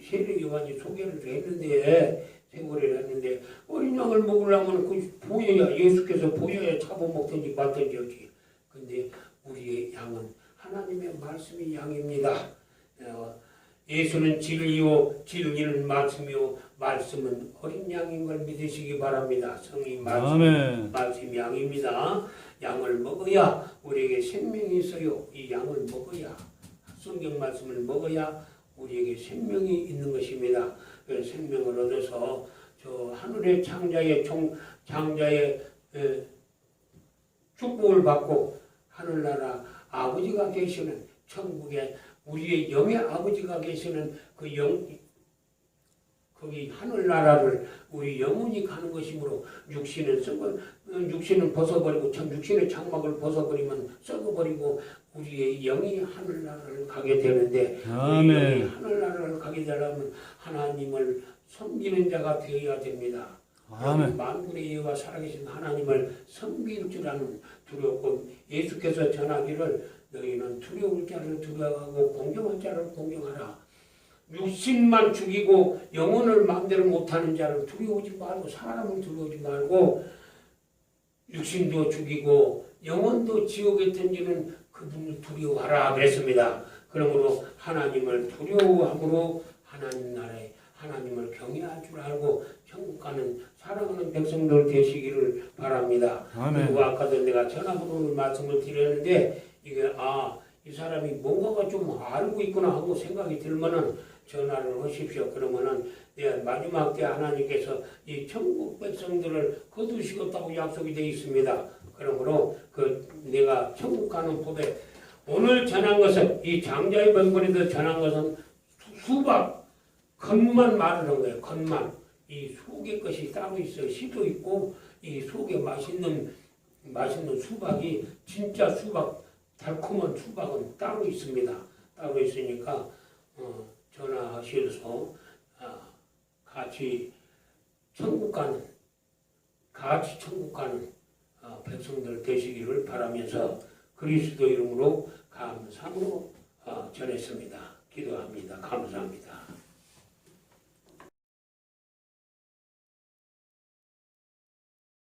세례 요한이 소개를 했는데 세고를 했는데 어린 양을 먹으려면 그 보여야 예수께서 보여야 잡아먹든지 말든지 하지. 근데 우리의 양은 하나님의 말씀이 양입니다. 예수는 진리요 진리는 말씀이요 말씀은 어린 양인 걸 믿으시기 바랍니다. 성이 말씀 양입니다. 양을 먹어야 우리에게 생명이 있어요. 이 양을 먹어야 성경 말씀을 먹어야 우리에게 생명이 있는 것입니다. 그 생명을 얻어서 저 하늘의 장자의 축복을 받고 하늘나라 아버지가 계시는 천국에 우리의 영의 아버지가 계시는 그 거기 하늘나라를 우리 영혼이 가는 것이므로 육신은 벗어버리고 육신의 장막을 벗어버리면 썩어버리고 우리의 영이 하늘나라를 가게 되는데 우리 영이 하늘나라를 가게 되려면 하나님을 섬기는 자가 되어야 됩니다. 만군의 여호와 살아계신 하나님을 섬길 줄 아는 두렵고 예수께서 전하기를 너희는 두려울 자를 두려워하고 공경할 자를 공경하라. 육신만 죽이고 영혼을 마음대로 못하는 자를 두려우지 말고 사람을 두려우지 말고 육신도 죽이고 영혼도 지옥에 던지는 그분을 두려워하라 그랬습니다. 그러므로 하나님을 두려워함으로 하나님 나라에 하나님을 경외할 줄 알고 천국 가는 사랑하는 백성들 되시기를 바랍니다. 그리고 아까도 내가 전화번호를 말씀을 드렸는데 이게 이 사람이 뭔가가 좀 알고 있구나 하고 생각이 들면은 전화를 하십시오. 그러면은 마지막 때 하나님께서 이 천국 백성들을 거두시겠다고 약속이 되어 있습니다. 그러므로 내가 천국 가는 법에 오늘 전한 것은 이 장자의 번번에도 전한 것은 수박 겉만 말을 한 거예요. 겉만. 이 속의 것이 따로 있어요. 씨도 있고 이 속에 맛있는 수박이 진짜 수박 달콤한 수박은 따로 있습니다. 따로 있으니까 전화하셔서 같이 천국 가는 백성들 되시기를 바라면서 그리스도 이름으로 감사함으로 전했습니다. 기도합니다.